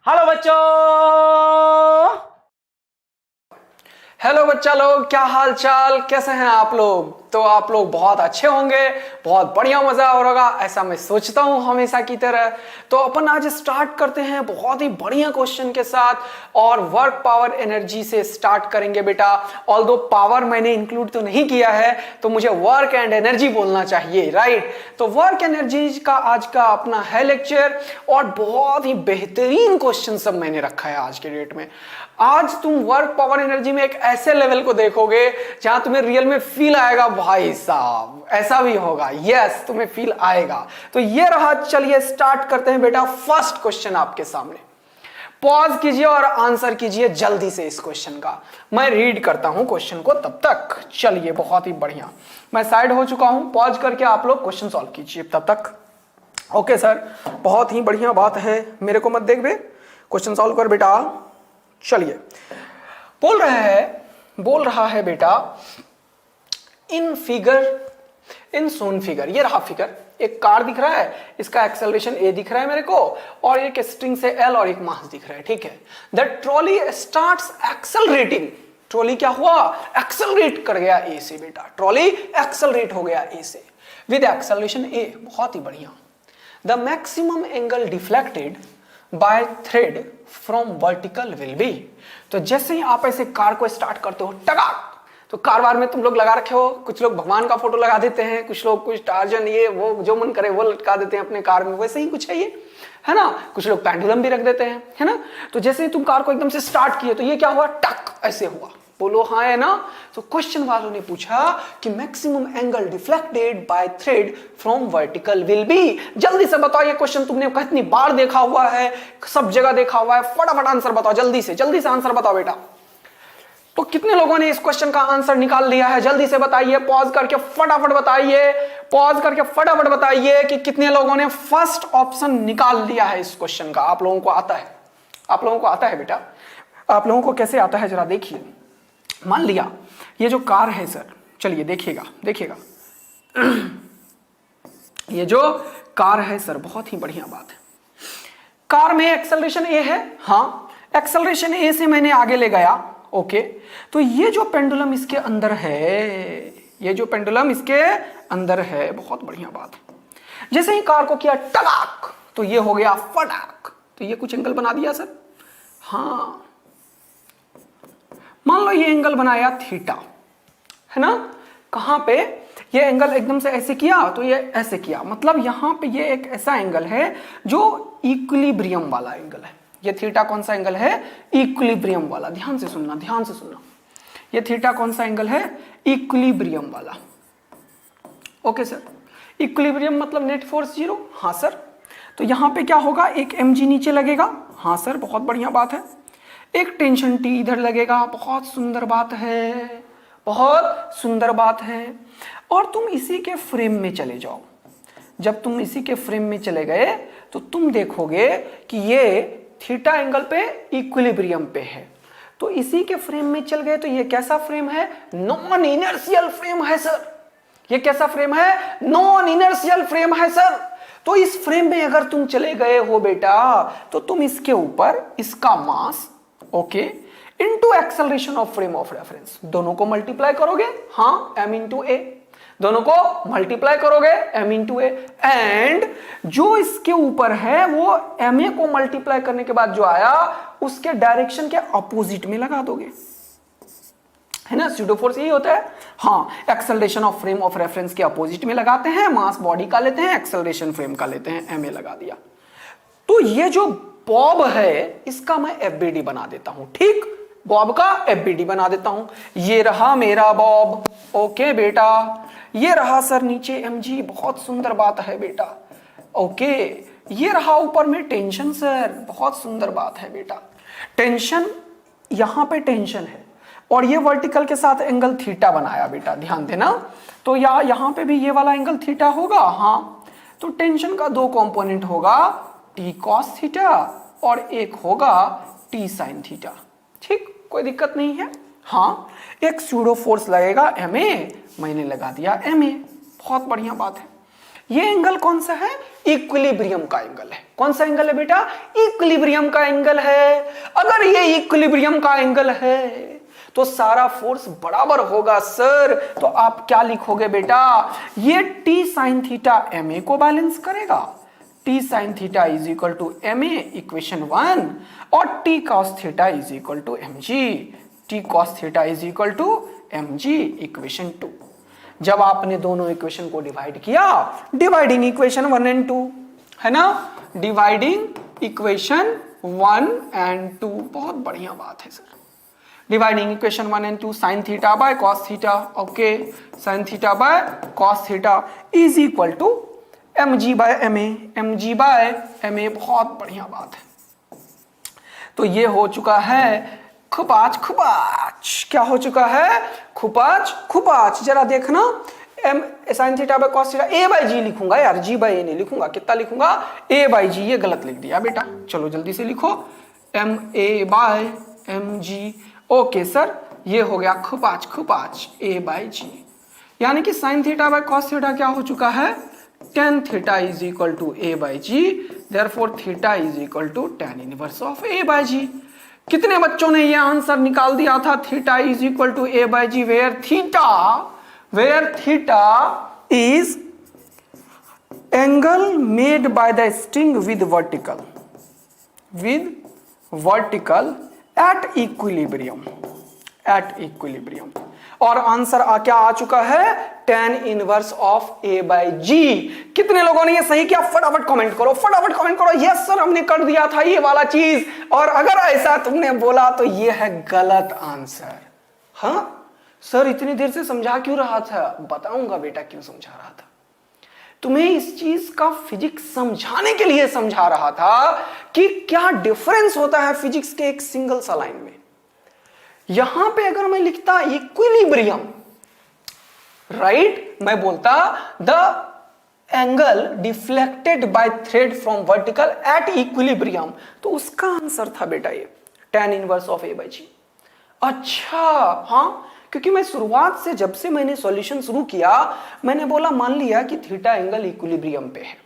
Hello बच्चों। Hello बच्चा लोग, क्या हाल चाल, कैसे हैं आप लोग? तो आप लोग बहुत अच्छे होंगे, बहुत बढ़िया मजा आ रहा होगा, ऐसा मैं सोचता हूं हमेशा की तरह। तो अपन आज स्टार्ट करते हैं बहुत ही बढ़िया क्वेश्चन के साथ, और वर्क पावर एनर्जी से स्टार्ट करेंगे बेटा। ऑल्दो पावर मैंने इंक्लूड तो नहीं किया है, तो मुझे वर्क एंड एनर्जी बोलना चाहिए, राइट? तो वर्क एनर्जी का आज का अपना है लेक्चर, और बहुत ही बेहतरीन क्वेश्चन सब मैंने रखा है आज के डेट में। आज तुम वर्क पावर एनर्जी में एक ऐसे लेवल को देखोगे जहां तुम्हें रियल में फील आएगा, भाई साहब ऐसा भी होगा, यस तुम्हें फील आएगा। तो ये रहा, चलिए स्टार्ट करते हैं बेटा। फर्स्ट क्वेश्चन आपके सामने, पॉज कीजिए और आंसर कीजिए जल्दी से इस क्वेश्चन का। मैं रीड करता हूं क्वेश्चन को तब तक। चलिए बहुत ही बढ़िया, मैं साइड हो चुका हूं, पॉज करके आप लोग क्वेश्चन सॉल्व कीजिए तब तक। ओके सर, बहुत ही बढ़िया बात है, मेरे को मत देख बे, क्वेश्चन सॉल्व कर बेटा। चलिए, बोल रहा है बेटा, इन सोन फिगर, ये रहा फिगर, एक कार दिख रहा है, इसका एक्सेलरेशन ए दिख रहा है मेरे को, और एक स्ट्रिंग से एल और एक मास दिख रहा है, ठीक है। The trolley starts accelerating, trolley क्या हुआ, एक्सेलरेट कर गया ए से बेटा, ट्रॉली एक्सेलरेट हो गया ए से विद एक्सेलरेशन ए, बहुत ही बढ़िया। The maximum angle deflected by thread from vertical will be. तो जैसे ही आप ऐसे कार को स्टार्ट करते हो टगाक, तो कार वार में तुम लोग लगा रखे हो, कुछ लोग भगवान का फोटो लगा देते हैं, कुछ लोग कुछ टार्जन ये वो जो मन करे वो लटका देते हैं अपने कार में, वैसे ही कुछ है ये, है ना। कुछ लोग पेंडुलम भी रख देते हैं, है ना। तो जैसे ही तुम कार को एकदम से स्टार्ट किए तो ये क्या हुआ, टक ऐसे हुआ, बोलो हाँ है ना। तो क्वेश्चन वालों ने पूछा कि maximum angle deflected by thread from vertical will be. जल्दी से बताओ, ये क्वेश्चन तुमने कितनी बार देखा हुआ है, सब जगह देखा हुआ है, फटाफट आंसर बताओ, जल्दी से आंसर बताओ बेटा। तो कितने लोगों ने इस क्वेश्चन का आंसर निकाल लिया है, जल्दी से बताइए, पॉज करके फटाफट बताइए कि कितने लोगों ने फर्स्ट ऑप्शन निकाल लिया है इस क्वेश्चन का। आप लोगों को आता है बेटा, आप लोगों को कैसे आता है जरा देखिए। मान लिया ये जो कार है सर, चलिए देखिएगा ये जो कार है सर, बहुत ही बढ़िया बात है। कार में एक्सेलरेशन ए है, हाँ, एक्सेलरेशन ए से मैंने आगे ले गया, ओके। तो ये जो पेंडुलम इसके अंदर है, बहुत बढ़िया बात है। जैसे ही कार को किया टगाक, तो ये हो गया फटाक, तो ये कुछ एंगल बना दिया सर, हाँ। मान लो ये एंगल बनाया थीटा, है ना। कहां पे ये एंगल एकदम से ऐसे किया, तो ये ऐसे किया, मतलब यहां पे ये एक ऐसा एंगल है जो इक्विलिब्रियम वाला एंगल है। ये थीटा कौन सा एंगल है, इक्विलिब्रियम वाला, ध्यान से सुनना। ये थीटा कौन सा एंगल है, इक्विलिब्रियम वाला, ओके सर। इक्विलिब्रियम मतलब नेट फोर्स 0, हाँ सर। तो यहां पे क्या होगा, एक mg नीचे लगेगा, हाँ सर, बहुत बढ़िया बात है। एक टेंशन T इधर लगेगा, बहुत सुंदर बात है। और तुम इसी के फ्रेम में चले जाओ। जब तुम इसी के फ्रेम में चले गए तो तुम देखोगे कि ये थीटा एंगल पे इक्विलिब्रियम पे है। तो इसी के फ्रेम में चल गए, तो ये कैसा फ्रेम है, नॉन इनर्शियल फ्रेम है सर। ये कैसा फ्रेम है, नॉन इनर्शियल फ्रेम है सर। तो इस फ्रेम में अगर तुम चले गए हो बेटा, तो तुम इसके ऊपर इसका mass, okay, into acceleration of frame of reference, दोनों को मल्टीप्लाई करोगे, हाँ, m इंटू ए, दोनों को मल्टीप्लाई करोगे m इंटू ए, एंड जो इसके ऊपर है वो ma को मल्टीप्लाई करने के बाद जो आया उसके डायरेक्शन के अपोजिट में लगा दोगे, है ना। स्यूडो फोर्स यही होता है, हाँ। Acceleration of frame of reference के अपोजिट में लगाते हैं, मास बॉडी का लेते हैं, एक्सेलरेशन फ्रेम का लेते हैं, ma लगा दिया। तो ये जो बॉब है इसका मैं एफबीडी बना देता हूं, ठीक, बॉब का एफबीडी बना देता हूं। ये रहा मेरा बॉब, ओके बेटा। ये रहा सर नीचे mg, बहुत सुंदर बात है बेटा, ओके। ये रहा ऊपर में टेंशन सर, बहुत सुंदर बात है बेटा। टेंशन, यहां पे टेंशन है, और ये वर्टिकल के साथ एंगल थीटा बनाया बेटा, ध्यान देना। तो यहां पे भी ये वाला एंगल थीटा होगा, हाँ। तो टेंशन का 2 कंपोनेंट होगा, टी कॉस थीटा और एक होगा टी साइन थीटा, ठीक, कोई दिक्कत नहीं है, हाँ। एक सूडो फोर्स लगेगा ma, मैंने लगा दिया ma, बहुत बढ़िया बात है। ये एंगल कौन सा है? इक्विलिब्रियम का एंगल है। कौन सा एंगल है बेटा? इक्विलिब्रियम का एंगल है। अगर ये इक्विलिब्रियम का एंगल है तो सारा फोर्स बराबर होगा सर। तो आप क्या लिखोगे बेटा? ये t sin थीटा ma को बैलेंस करेगा। t sin theta is equal to ma equation 1 और t cos theta is equal to mg। t cos theta is equal to mg equation 2। जब आपने दोनों इक्वेशन को डिवाइड किया, डिवाइडिंग इक्वेशन 1 एंड 2 है ना, डिवाइडिंग इक्वेशन 1 एंड 2, बहुत बढ़िया बात है sir. Dividing equation 1 and 2, sine theta by cos theta, okay, sine theta by cos theta is equal to mg by ma, mg by ma, बहुत बढ़िया बात है। तो ये हो चुका है खुपाच खुपाच। क्या हो चुका है? खुपाच खुपाच। जरा देखना, m sine theta by cos theta, a by g लिखूंगा यार, जी बाय ए नहीं लिखूंगा। कितना लिखूंगा? A by g. ये गलत लिख दिया बेटा, चलो जल्दी से लिखो, m a by m g. Okay sir, ये हो गया खुपाच खुपाच ए बाय जी। यानी कि sine theta by cos theta क्या हो चुका है? Tan theta is equal to a by g, therefore theta is equal to tan inverse of a by g. कितने बच्चों ने ये आंसर निकाल दिया था? Theta is equal to a by g, where theta is angle made by the string with vertical at equilibrium. और answer क्या आ चुका है? Tan inverse of a by g. कितने लोगों ने ये सही किया? फटाफट कमेंट करो, फटाफट कमेंट करो। यस सर, हमने कर दिया था ये वाला चीज। और अगर ऐसा तुमने बोला तो ये है गलत आंसर। हाँ सर, इतनी देर से समझा क्यों रहा था? बताऊंगा बेटा क्यों समझा रहा था। तुम्हें इस चीज का फिजिक्स समझाने के लिए समझा रहा था कि क्या डिफरेंस होता है फिजिक्स के एक सिंगल सा लाइन में। यहां पे अगर मैं लिखता इक्विलिब्रियम, राइट, मैं बोलता the angle deflected by thread from vertical at equilibrium, तो उसका आंसर था बेटा ये tan inverse of a by g. अच्छा, हाँ, क्योंकि मैं शुरुआत से, जब से मैंने सॉल्यूशन शुरू किया, मैंने बोला मान लिया कि थीटा एंगल इक्विलिब्रियम पे है,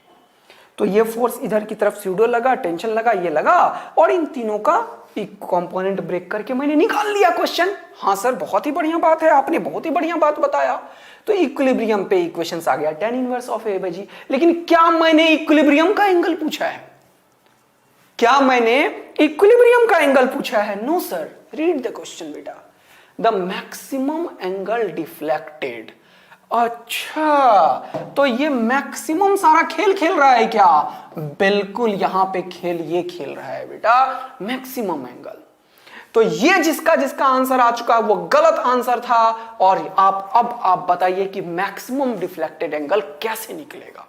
तो ये फोर्स इधर की तरफ स्यूडो लगा, टेंशन लगा, ये लगा, और इन तीनों का एक कंपोनेंट ब्रेक करके मैंने निकाल लिया क्वेश्चन। हाँ सर, बहुत ही बढ़िया बात है, आपने बहुत ही बढ़िया बात बताया। तो इक्विलिब्रियम पे इक्वेशंस आ गया tan inverse of a by g. लेकिन क्या मैंने इक्विलिब्रियम का एंगल पूछा है? क्या मैंने इक्विलिब्रियम का एंगल पूछा है? No sir. Read the question बेटा। The maximum angle deflected. अच्छा, तो ये मैक्सिमम सारा खेल खेल रहा है क्या? बिल्कुल, यहां पे खेल ये खेल रहा है बेटा, मैक्सिमम एंगल। तो ये जिसका आंसर आ चुका है वो गलत आंसर था। और आप बताइए कि मैक्सिमम डिफ्लेक्टेड एंगल कैसे निकलेगा।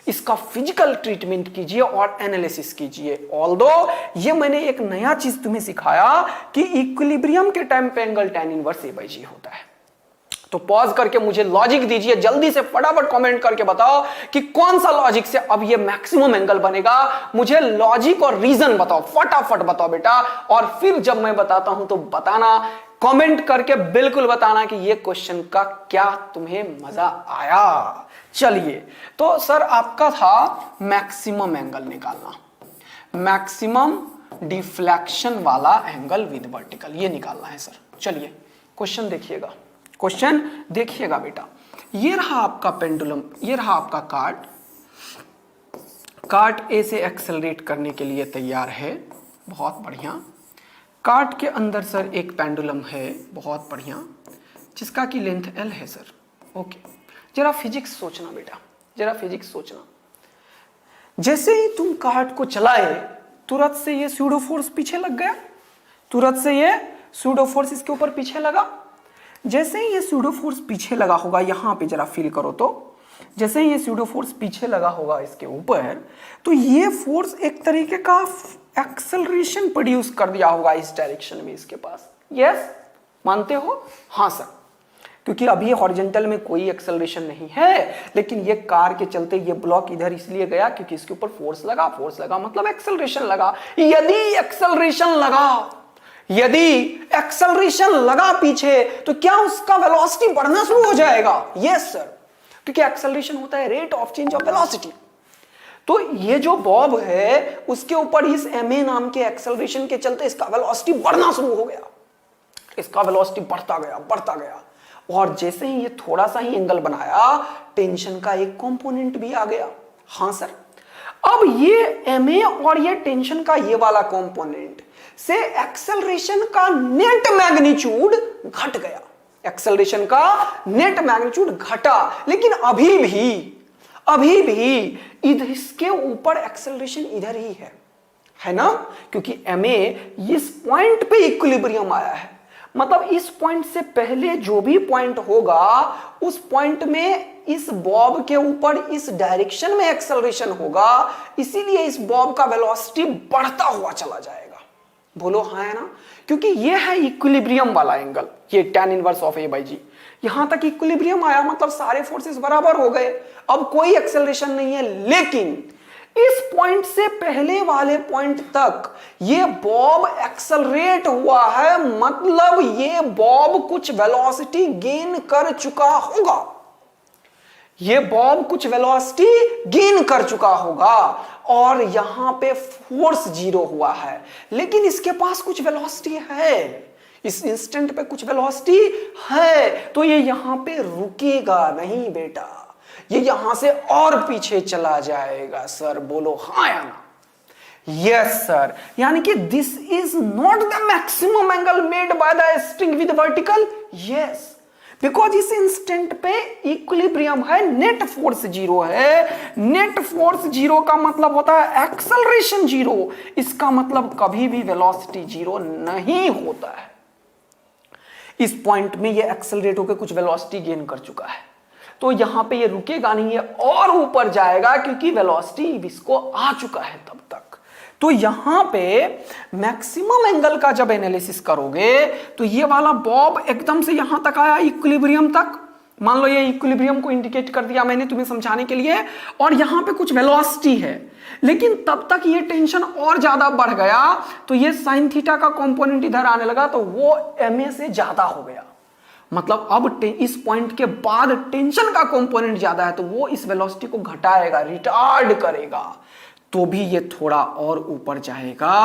इसका फिजिकल ट्रीटमेंट कीजिए और एनालिसिस कीजिए। ऑल्दो ये मैंने एक नया चीज तुम्हें सिखाया कि इक्विलिब्रियम के टाइम पे angle tan inverse A by जी होता है। तो पॉज करके मुझे लॉजिक दीजिए, जल्दी से फटाफट कमेंट करके बताओ कि कौन सा लॉजिक से अब ये मैक्सिमम एंगल बनेगा। मुझे लॉजिक और रीजन बताओ, फटाफट बताओ बेटा। और फिर जब मैं बताता हूं तो बताना, कमेंट करके बिल्कुल बताना कि ये क्वेश्चन का क्या तुम्हें मजा आया। चलिए, तो सर आपका था मैक्सिमम एंगल निकालना, मैक्सिमम डिफ्लेक्शन वाला एंगल विद वर्टिकल, ये निकालना है सर। चलिए क्वेश्चन देखिएगा, क्वेश्चन देखिएगा बेटा। ये रहा आपका पेंडुलम, ये रहा आपका कार्ट ए से एक्सेलरेट करने के लिए तैयार है, बहुत बढ़िया। कार्ट के अंदर सर एक पेंडुलम है, बहुत बढ़िया, जिसका की लेंथ L है सर। ओके, जरा फिजिक्स सोचना बेटा, जरा फिजिक्स सोचना। जैसे ही तुम कार्ट को चलाए, तुरंत से ये स्यूडो फोर्स पीछे लग गया, तुरंत से ये स्यूडो फोर्स इसके ऊपर पीछे लगा। जैसे ही ये स्यूडो फोर्स पीछे लगा होगा, यहां पे जरा फील करो तो, जैसे ही ये स्यूडो फोर्स पीछे लगा होगा इसके ऊपर, तो ये फोर्स एक तरीके का एक्सेलरेशन प्रोड्यूस कर दिया होगा इस डायरेक्शन में इसके पास। यस, मानते हो? हाँ सर, क्योंकि अभी हॉरिजॉन्टल में कोई एक्सेलरेशन नहीं है, लेकिन ये कार के चलते ये ब्लॉक इधर इसलिए गया क्योंकि इसके ऊपर फोर्स लगा मतलब एक्सेलरेशन लगा। यदि एक्सेलरेशन लगा पीछे, तो क्या उसका वेलोसिटी बढ़ना शुरू हो जाएगा? Yes sir. क्योंकि एक्सेलरेशन होता है rate of change of velocity. तो ये जो बॉब है उसके ऊपर इस ma नाम के एक्सेलरेशन के चलते इसका वेलोसिटी बढ़ना शुरू हो गया, इसका वेलोसिटी बढ़ता गया और जैसे ही ये थोड़ा सा ही एंगल बनाया टेंशन का एक कंपोनेंट भी आ गया। हाँ सर, अब ये ma और ये टेंशन का ये वाला कंपोनेंट से एक्सेलरेशन का नेट मैग्नीट्यूड घट गया, एक्सेलरेशन का नेट मैग्नीट्यूड घटा, लेकिन अभी भी इधर इसके ऊपर एक्सेलरेशन इधर ही है ना, क्योंकि ma इस पॉइंट पे इक्विलिब्रियम आया है। मतलब इस पॉइंट से पहले जो भी पॉइंट होगा उस पॉइंट में इस बॉब के ऊपर इस डायरेक्शन में एक्सेलरेशन होगा, इसीलिए इस बॉब का वेलोसिटी बढ़ता हुआ चला जाएगा। बोलो हाँ है ना, क्योंकि ये है इक्विलिब्रियम वाला एंगल, ये tan इनवर्स ऑफ a/g। यहां तक इक्विलिब्रियम आया मतलब सारे फोर्सेस बराबर हो गए, अब कोई एक्सेलरेशन नहीं है। लेकिन इस पॉइंट से पहले वाले पॉइंट तक ये बॉब एक्सेलरेट हुआ है, मतलब ये बॉब कुछ वेलोसिटी गेन कर चुका होगा, ये बॉब कुछ वेलोसिटी गेन कर चुका होगा और यहां पे फोर्स 0 हुआ है, लेकिन इसके पास कुछ वेलोसिटी है, इस इंस्टेंट पे कुछ वेलोसिटी है, तो ये यहां पे रुकेगा नहीं बेटा, ये यहां से और पीछे चला जाएगा। सर बोलो हाँ या ना? यस सर, यानी कि this is not the maximum angle made by the string with vertical. Yes, because इस इंस्टेंट पे इक्विलिब्रियम है, नेट फोर्स 0 है। नेट फोर्स 0 का मतलब होता है एक्सेलरेशन 0, इसका मतलब कभी भी वेलोसिटी 0 नहीं होता है। इस पॉइंट में ये एक्सेलरेट होकर कुछ वेलोसिटी गेन कर चुका है, तो यहां पे ये रुकेगा नहीं है और ऊपर जाएगा, क्योंकि वेलोसिटी इसको आ चुका है तब तक। तो यहां पे मैक्सिमम एंगल का जब एनालिसिस करोगे तो ये वाला बॉब एकदम से यहां तक आया इक्विलिब्रियम तक, मान लो ये इक्विलिब्रियम को इंडिकेट कर दिया मैंने तुम्हें समझाने के लिए, और यहां पे कुछ वेलोसिटी है, लेकिन तब तक ये टेंशन और ज्यादा बढ़ गया, तो ये साइन थीटा का कंपोनेंट इधर आने लगा, तो वो ma से ज्यादा हो गया। मतलब अब इस पॉइंट के बाद टेंशन का कंपोनेंट ज्यादा है, तो वो इस वेलोसिटी को घटाएगा, रिटार्ड करेगा, तो भी ये थोड़ा और ऊपर जाएगा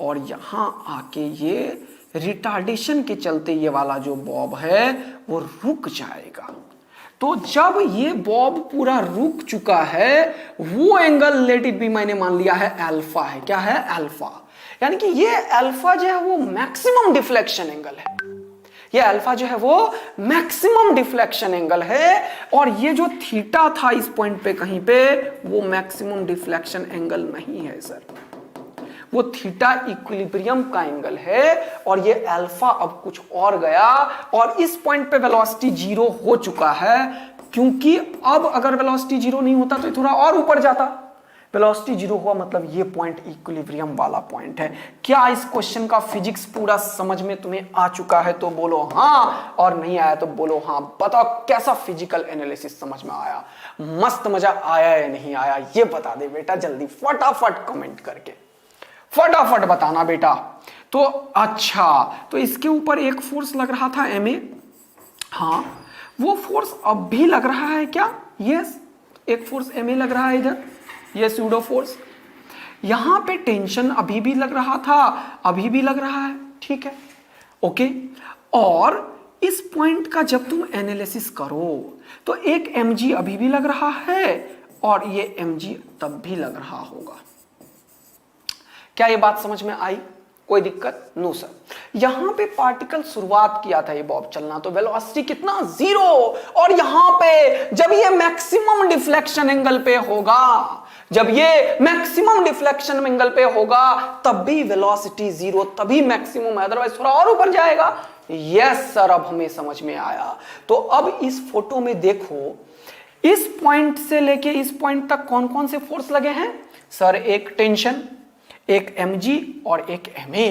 और यहां आके ये रिटार्डेशन के चलते ये वाला जो बॉब है वो रुक जाएगा। तो जब ये बॉब पूरा रुक चुका है, वो एंगल लेट इट बी मैंने मान लिया है अल्फा है। क्या है? अल्फा। यानी कि ये अल्फा जो है वो मैक्सिमम डिफ्लेक्शन एंगल है, ये अल्फा जो है वो मैक्सिमम डिफ्लेक्शन एंगल है, और ये जो थीटा था इस पॉइंट पे कहीं पे, वो मैक्सिमम डिफ्लेक्शन एंगल नहीं है सर, वो थीटा इक्विलिब्रियम का एंगल है, और ये अल्फा अब कुछ और गया, और इस पॉइंट पे वेलोसिटी 0 हो चुका है, क्योंकि अब अगर वेलोसिटी 0 नहीं होता तो थोड़ा और ऊपर जाता। वेलोसिटी 0 हुआ मतलब ये पॉइंट इक्विलिब्रियम वाला पॉइंट है। क्या इस क्वेश्चन का फिजिक्स पूरा समझ में तुम्हें आ चुका है? तो बोलो हाँ, और नहीं आया तो बोलो हाँ। बताओ कैसा फिजिकल एनालिसिस समझ में आया, मस्त मजा आया या नहीं आया, ये बता दे बेटा जल्दी, फटाफट कमेंट करके फटाफट बताना बेटा। तो अच्छा, तो इसके ऊपर एक फोर्स लग रहा था ma, हाँ वो फोर्स अब भी लग रहा है क्या? यस, एक फोर्स ma लग रहा है इधर, ये सूडो फोर्स। यहां पे टेंशन अभी भी लग रहा था, अभी भी लग रहा है, ठीक है, ओके। और इस पॉइंट का जब तुम एनालिसिस करो तो एक mg अभी भी लग रहा है और ये mg तब भी लग रहा होगा। क्या ये बात समझ में आई? कोई दिक्कत? No sir. यहां पे पार्टिकल शुरुआत किया था ये बॉब चलना, तो वेलोसिटी कितना? 0, और यहां पे जब ये मैक्सिमम डिफ्लेक्शन एंगल पे होगा, जब ये मैक्सिमम डिफ्लेक्शन एंगल पे होगा तब भी वेलोसिटी 0, तभी मैक्सिमम है, अदरवाइज थोड़ा और ऊपर जाएगा। यस सर, अब हमें समझ में आया। तो अब इस फोटो में देखो, इस पॉइंट से लेके इस पॉइंट तक कौन कौन से फोर्स लगे हैं सर? एक टेंशन, एक mg और एक ma,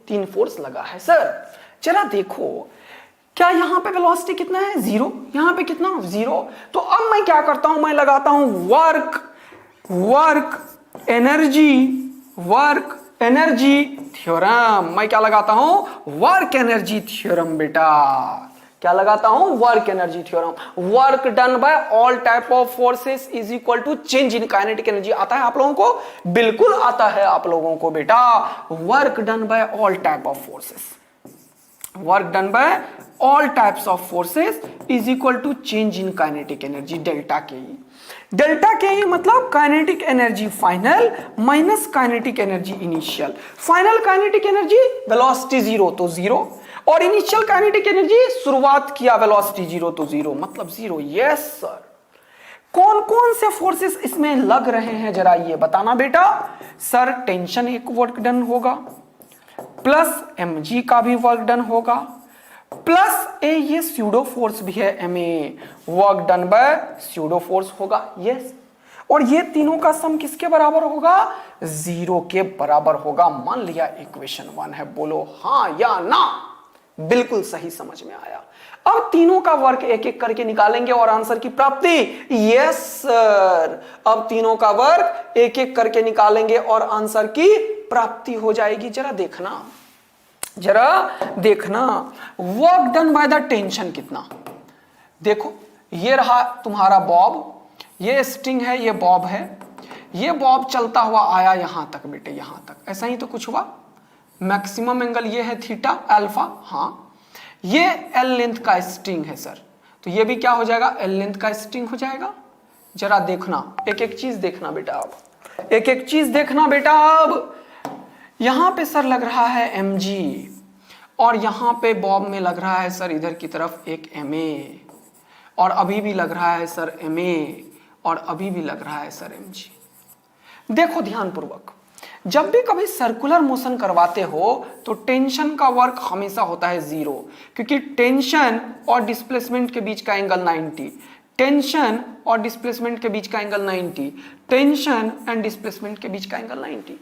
3 फोर्स लगा है सर। जरा देखो, क्या यहां पे वेलोसिटी कितना है? 0। यहां पे कितना? 0। तो अब मैं क्या करता हूं, मैं लगाता हूं वर्क एनर्जी थ्योरम। मैं क्या लगाता हूं? वर्क एनर्जी थ्योरम बेटा। क्या लगाता हूं, work energy theorem. Work done by all type of forces is equal to change in kinetic energy. आता है आप लोगों को, बिल्कुल आता है आप लोगों को बेटा। Work done by all type of forces, work done by all types of forces is equal to change in kinetic energy delta के ई। डेल्टा के ई मतलब kinetic energy final minus kinetic energy initial. Final kinetic energy velocity zero तो zero, और initial kinetic energy शुरुआत किया velocity zero तो zero, मतलब zero. Yes sir. कौन कौन से फोर्सेस इसमें लग रहे हैं जरा ये बताना बेटा। सर टेंशन एक वर्क डन होगा, प्लस mg का भी वर्क डन होगा, प्लस ये स्यूडो फोर्स भी है ma, work done bye pseudo force होगा। यस, और ये तीनों का सम किसके बराबर होगा, जीरो के बराबर होगा। मान लिया इक्वेशन 1 है, बोलो हाँ या ना। बिल्कुल सही समझ में आया। अब तीनों का वर्क एक एक करके निकालेंगे और आंसर की प्राप्ति। यस सर, अब तीनों का वर्क एक एक करके निकालेंगे और आंसर की प्राप्ति हो जाएगी। जरा देखना, जरा देखना, work done by the tension कितना। देखो ये रहा तुम्हारा बॉब, ये स्ट्रिंग है, ये बॉब है, ये बॉब चलता हुआ आया यहां तक बेटे, यहां तक, ऐसा ही तो कुछ हुआ। मैक्सिमम एंगल ये है थीटा अल्फा, हाँ, ये एल लेंथ का स्ट्रिंग है सर, तो ये भी क्या हो जाएगा, एल लेंथ का स्ट्रिंग हो जाएगा। जरा देखना, एक एक चीज देखना बेटा, अब एक एक चीज देखना बेटा। अब यहां पे सर लग रहा है mg, और यहां पे बॉब में लग रहा है सर इधर की तरफ एक ma, और अभी भी लग रहा है सर ma, और अभी भी लग रहा है सर mg। देखो ध्यानपूर्वक, जब भी कभी सर्कुलर मोशन करवाते हो तो टेंशन का वर्क हमेशा होता है जीरो, क्योंकि टेंशन और डिस्प्लेसमेंट के बीच का एंगल 90, टेंशन और डिस्प्लेसमेंट के बीच का एंगल 90, टेंशन एंड डिस्प्लेसमेंट के बीच का एंगल 90।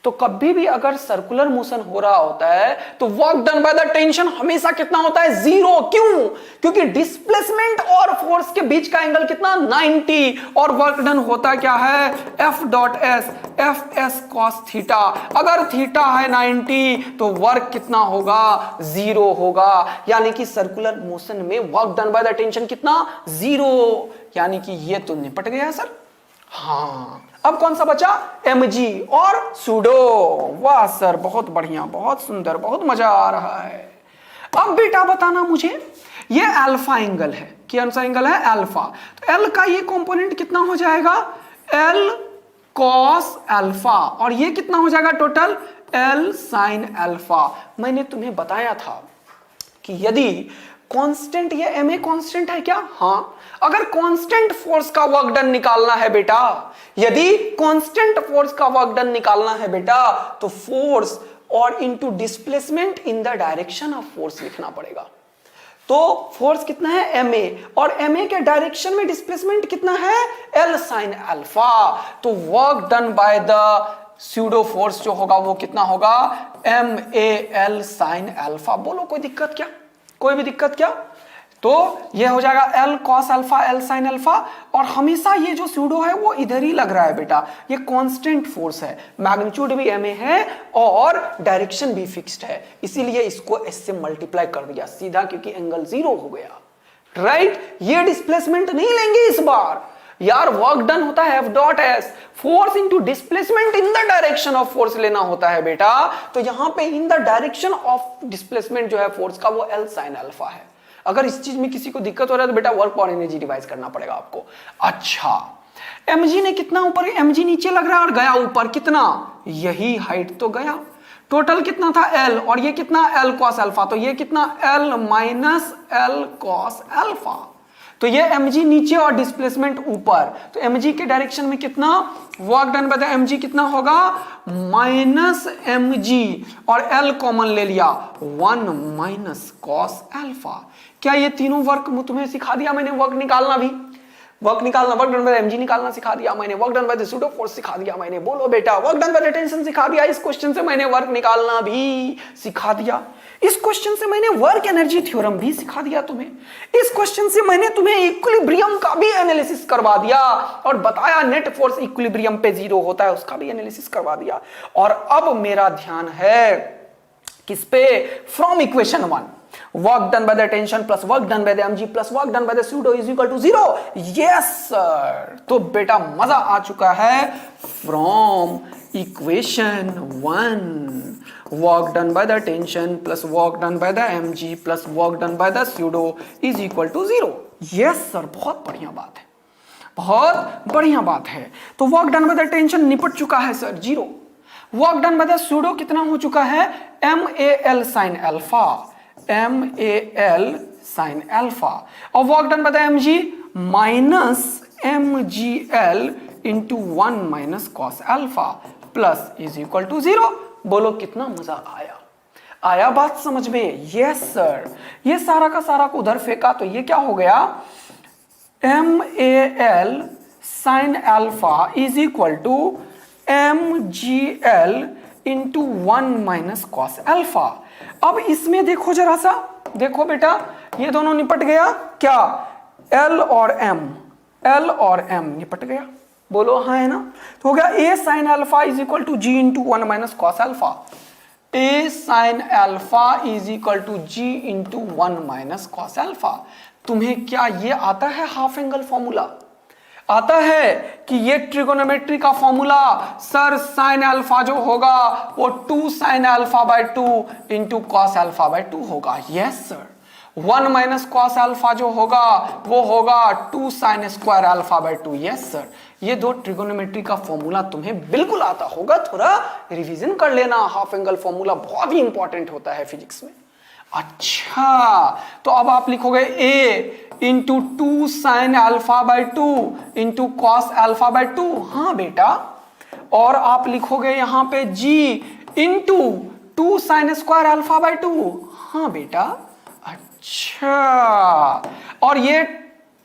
तो कभी भी अगर सर्कुलर मोशन हो रहा होता है तो work done by the tension हमेशा कितना होता है, जीरो। क्यों? क्योंकि डिस्प्लेसमेंट और फोर्स के बीच का एंगल कितना, 90, और वर्क डन होता क्या है, F dot S, F S cos theta. अगर थीटा है 90 तो वर्क कितना होगा, जीरो होगा। यानी कि सर्कुलर मोशन में work done by the tension कितना, जीरो। यानी कि ये तो निपट गया सर। हाँ, अब कौन सा बचा, mg और सूडो। वाह सर, बहुत बढ़िया, बहुत सुंदर, बहुत मजा आ रहा है। अब बेटा बताना मुझे, ये अल्फा एंगल है, कौन सा एंगल है, अल्फा। तो एल का ये कंपोनेंट कितना हो जाएगा, एल कॉस अल्फा, और ये कितना हो जाएगा टोटल, एल साइन अल्फा। मैंने तुम्हें बताया था कि यदि कांस्टेंट, ये ma कांस्टेंट है क्या, हाँ, अगर कांस्टेंट फोर्स का वर्क डन निकालना है बेटा, यदि कांस्टेंट फोर्स का वर्क डन निकालना है बेटा, तो फोर्स और into displacement in the direction of force लिखना पड़ेगा। तो फोर्स कितना है, ma, और ma के डायरेक्शन में डिस्प्लेसमेंट कितना है, l साइन अल्फा। तो work done by the pseudo force जो होगा वो कितना होगा, MAL साइन अल्फा। बोलो कोई दिक्कत क्या, कोई भी दिक्कत क्या? तो ये हो जाएगा L cos alpha, L sin alpha, और हमेशा ये जो स्यूडो है वो इधर ही लग रहा है बेटा, ये कांस्टेंट फोर्स है, मैग्नीट्यूड भी ma है और डायरेक्शन भी फिक्स्ड है, इसीलिए इसको s से मल्टीप्लाई कर दिया सीधा, क्योंकि एंगल जीरो हो गया, राइट। ये डिस्प्लेसमेंट नहीं लेंगे इस बार यार, वर्क डन होता है F dot S, force into displacement in the direction of force लेना होता है बेटा। तो यहां पे in the direction of displacement जो है फोर्स का वो L साइन अल्फा है। अगर इस चीज में किसी को दिक्कत हो रहा है तो बेटा वर्क पर एनर्जी डिवाइड करना पड़ेगा आपको। अच्छा, mg ने कितना ऊपर, mg नीचे लग रहा है और गया ऊपर कितना, यही हाइट तो गया। टोटल कितना था L, और ये कितना L cos अल्फा, तो ये कितना L minus L cos alpha. तो ये mg नीचे और डिस्प्लेसमेंट ऊपर, तो mg के डायरेक्शन में कितना वर्क डन बता, mg कितना होगा, माइनस mg, और L कॉमन ले लिया, 1 माइनस कॉस अल्फा। क्या ये तीनों वर्क तुम्हें सिखा दिया मैंने, वर्क निकालना भी, वर्क निकालना, वर्क डन बाय mg निकालना सिखा दिया मैंने, work done by the pseudo force सिखा दिया मैंने। बोलो बेटा, work done by the tension सिखा दिया, इस क्वेश्चन से मैंने वर्क निकालना भी सिखा दिया, इस क्वेश्चन से मैंने वर्क एनर्जी थ्योरम भी सिखा दिया तुम्हें, इस क्वेश्चन से मैंने तुम्हें इक्विलिब्रियम का भी एनालिसिस करवा दिया और बताया नेट फोर्स इक्विलिब्रियम पे जीरो होता है, उसका भी एनालिसिस करवा दिया। और अब मेरा ध्यान है किस पे, from equation 1, work done by the tension plus work done by the mg plus work done by the pseudo is equal to 0। Yes sir. तो बेटा मजा आ चुका है। From equation 1 work done by the tension plus work done by the mg plus work done by the pseudo is equal to 0। Yes sir, बहुत बढ़िया बात है, बहुत बढ़िया बात है। तो work done by the tension निपट चुका है sir 0। Work done by the pseudo कितना हो चुका है MAL sin alpha, MAL sin alpha. और work done by the mg minus MGL into 1 minus cos alpha plus is equal to 0। बोलो कितना मजा आया, आया बात समझ में? Yes sir. ये सारा का सारा को उधर फेंका तो ये क्या हो गया MAL sin alpha is equal to MGL into 1 minus cos alpha. अब इसमें देखो जरा सा, देखो बेटा ये दोनों निपट गया क्या, L और M, L और M निपट गया। बोलो हाँ है ना। तो हो गया A sin alpha is equal to G into 1 minus cos alpha. A sin alpha is equal to G into 1 minus cos alpha. तुम्हें क्या ये आता है हाफ एंगल फॉर्मूला? आता है कि ये ट्रिगोनोमेट्री का फॉर्मूला सर साइन अल्फा जो होगा वो 2 sine alpha by 2 into cos alpha by 2 होगा। Yes sir. 1 minus cos alpha जो होगा वो होगा 2 sine square alpha by 2। Yes sir. ये दो ट्रिगोनोमेट्री का फॉर्मूला तुम्हें बिल्कुल आता होगा, थोड़ा रिवीजन कर लेना। हाफ एंगल फॉर्मूला बहुत ही इंपॉर्टेंट होता है फिजिक्स में। अच्छा, तो अब आप लिखोगे A into 2 sine alpha by 2 into cos alpha by 2। हाँ बेटा। और आप लिखोगे यहां पे G into 2 sine square alpha by 2। हाँ बेटा। अच्छा, और ये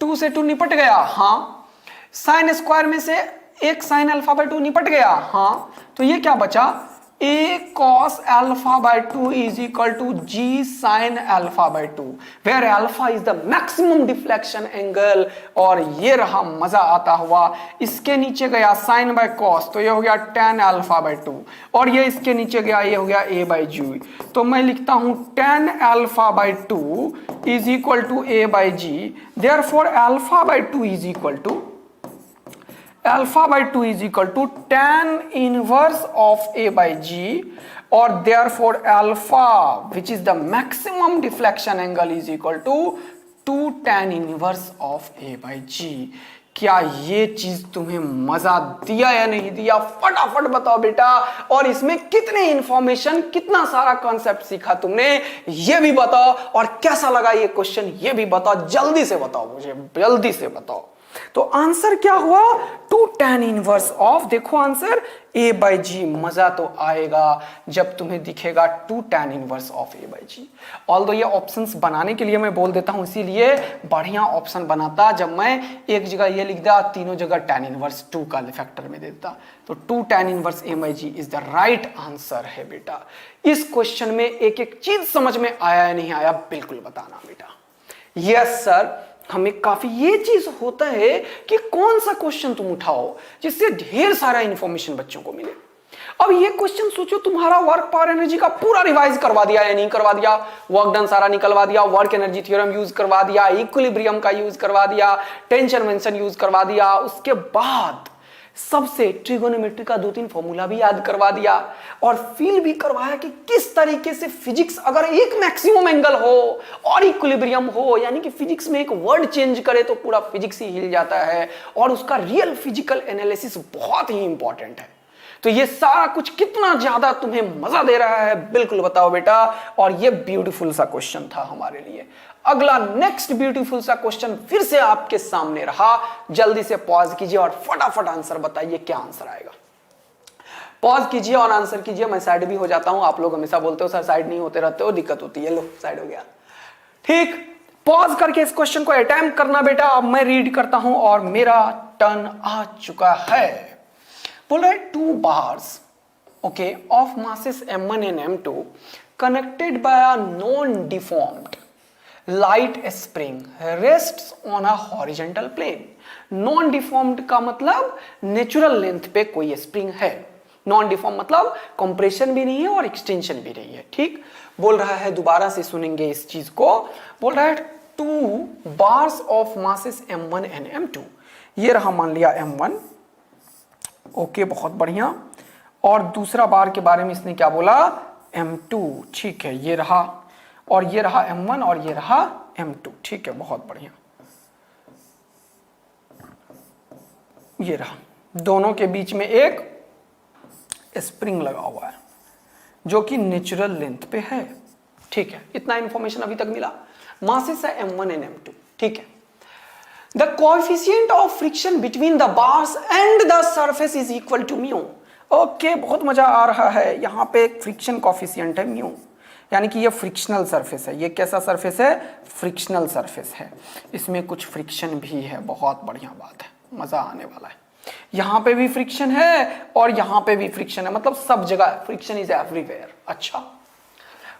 2 से 2 निपट गया। हाँ। साइन स्क्वायर में से एक साइन अल्फा बाय 2 निपट गया। हाँ। तो ये क्या बचा A cos alpha by 2 is equal to G sin alpha by 2 where alpha is the maximum deflection angle। और ये रहा मजा आता हुआ। इसके नीचे गया sin by cos, तो ये हो गया tan alpha by 2। और ये इसके नीचे गया, ये हो गया A by G। तो मैं लिखता हूं tan alpha by 2 is equal to A by G। therefore alpha by 2 is equal to alpha by 2 is equal to tan inverse of A by G। और therefore alpha which is the maximum deflection angle is equal to 2 tan inverse of A by G। क्या ये चीज तुम्हें मजा दिया या नहीं दिया? फटाफट बताओ बेटा। और इसमें कितने इंफॉर्मेशन, कितना सारा कॉन्सेप्ट सीखा तुमने, ये भी बताओ। और कैसा लगा ये क्वेश्चन, ये भी बताओ। जल्दी से बताओ मुझे, जल्दी से बताओ। तो आंसर क्या हुआ 2 tan इनवर्स ऑफ, देखो आंसर A बाई G। मजा तो आएगा जब तुम्हें दिखेगा 2 tan inverse of A by G। Although ये ऑप्शंस बनाने के लिए मैं बोल देता हूं, इसीलिए बढ़िया ऑप्शन बनाता जब मैं एक जगह ये लिख दिया, तीनों जगह tan इनवर्स 2 का फैक्टर में देता। तो 2 tan inverse A by G is the right answer है बेटा। इस क्वेश्चन में एक एक चीज समझ में आया या नहीं आया बिल्कुल बताना बेटा। Yes sir. हमें काफी ये चीज होता है कि कौन सा क्वेश्चन तुम उठाओ जिससे ढेर सारा इंफॉर्मेशन बच्चों को मिले। अब ये क्वेश्चन सोचो, तुम्हारा वर्क पावर एनर्जी का पूरा रिवाइज करवा दिया या नहीं करवा दिया, वर्क डन सारा निकलवा दिया, वर्क एनर्जी थ्योरम यूज करवा दिया, इक्विलिब्रियम का यूज करवा दिया, टेंशन मेंशन यूज करवा दिया, उसके बाद सबसे ट्रिगोनोमेट्री का 2-3 फॉर्मूला भी याद करवा दिया और फील भी करवाया कि किस तरीके से फिजिक्स अगर एक मैक्सिमम एंगल हो और इक्विलिब्रियम हो, यानी कि फिजिक्स में एक वर्ड चेंज करे तो पूरा फिजिक्स ही हिल जाता है। और उसका रियल फिजिकल एनालिसिस बहुत ही इंपॉर्टेंट है। तो ये सारा कुछ कितना ज्यादा तुम्हें मजा दे रहा है बिल्कुल बताओ बेटा। और ये ब्यूटीफुल सा क्वेश्चन था हमारे लिए। अगला नेक्स्ट ब्यूटीफुल सा क्वेश्चन फिर से आपके सामने रहा। जल्दी से पॉज कीजिए और फटाफट आंसर बताइए क्या आंसर आएगा। पॉज कीजिए और आंसर कीजिए। मैं साइड भी हो जाता हूं। आप लोग हमेशा बोलते हो सर साइड नहीं होते रहते हो, दिक्कत होती है। लो साइड हो गया। ठीक, पॉज करके इस क्वेश्चन को अटेम्प्ट करना बेटा। अब मैं रीड करता हूं और मेरा टर्न आ चुका है। बोल रहे 2 bars okay of masses m1 and m2 connected by a non-deformed light spring rests on a horizontal plane। non-deformed का मतलब नेचुरल लेंथ पे कोई स्प्रिंग है। नॉन डिफॉर्म मतलब कंप्रेशन भी नहीं है और एक्सटेंशन भी नहीं है। ठीक, बोल रहा है, दोबारा से सुनेंगे इस चीज को, बोल रहा है 2 bars of masses m1 and m2। ये रहा मान लिया m1, ओके बहुत बढ़िया, और दूसरा बार के बारे में इसने क्या बोला, m2। ठीक है, ये रहा, और ये रहा m1 और ये रहा m2। ठीक है, बहुत बढ़िया, ये रहा, दोनों के बीच में एक स्प्रिंग लगा हुआ है जो कि नेचुरल लेंथ पे है। ठीक है, इतना इंफॉर्मेशन अभी तक मिला। मासेस है m1 एंड m2। ठीक है, the coefficient of friction between the bars and the surface is equal to mu. Okay, बहुत मजा आ रहा है। यहाँ पे एक फ्रिक्शन कोएफिशिएंट है म्यू, यानी कि ये फ्रिक्शनल सरफेस है। ये कैसा सरफेस है, फ्रिक्शनल सरफेस है, इसमें कुछ फ्रिक्शन भी है। बहुत बढ़िया बात है, मजा आने वाला है। यहाँ पे भी फ्रिक्शन है और यहाँ पे भी फ्रिक्शन है, मतलब सब जगह फ्रिक्शन इज एवरीवेयर। अच्छा,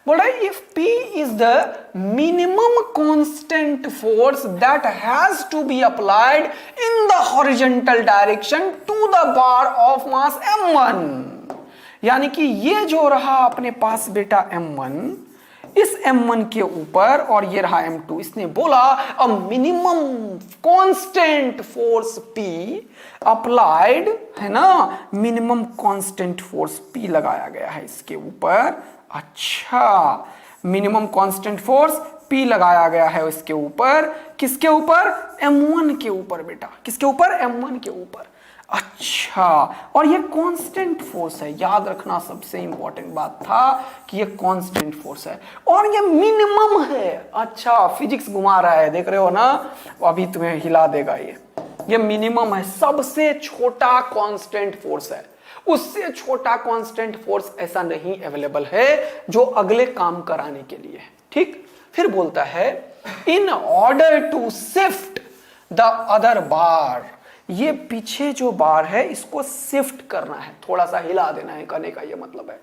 बोल रहा है if P is the minimum constant force that has to be applied in the horizontal direction to the bar of mass m1, यानी कि ये जो रहा अपने पास बेटा m1, इस m1 के ऊपर, और ये रहा m2, इसने बोला a minimum constant force P applied, है ना, मिनिमम कांस्टेंट फोर्स P लगाया गया है इसके ऊपर। अच्छा, मिनिमम कांस्टेंट फोर्स P लगाया गया है इसके ऊपर, किसके ऊपर, m1 के ऊपर बेटा, किसके ऊपर, m1 के ऊपर। अच्छा, और ये कांस्टेंट फोर्स है, याद रखना, सबसे इंपॉर्टेंट बात था कि ये कांस्टेंट फोर्स है और ये मिनिमम है। अच्छा, फिजिक्स घुमा रहा है, देख रहे हो ना, अभी तुम्हें हिला देगा। ये मिनिमम है, सबसे छोटा कांस्टेंट फोर्स है, उससे छोटा कांस्टेंट फोर्स ऐसा नहीं अवेलेबल है जो अगले काम कराने के लिए। ठीक, फिर बोलता है in order to shift the other bar, ये पीछे जो बार है इसको शिफ्ट करना है, थोड़ा सा हिला देना है, कहने का ये मतलब है।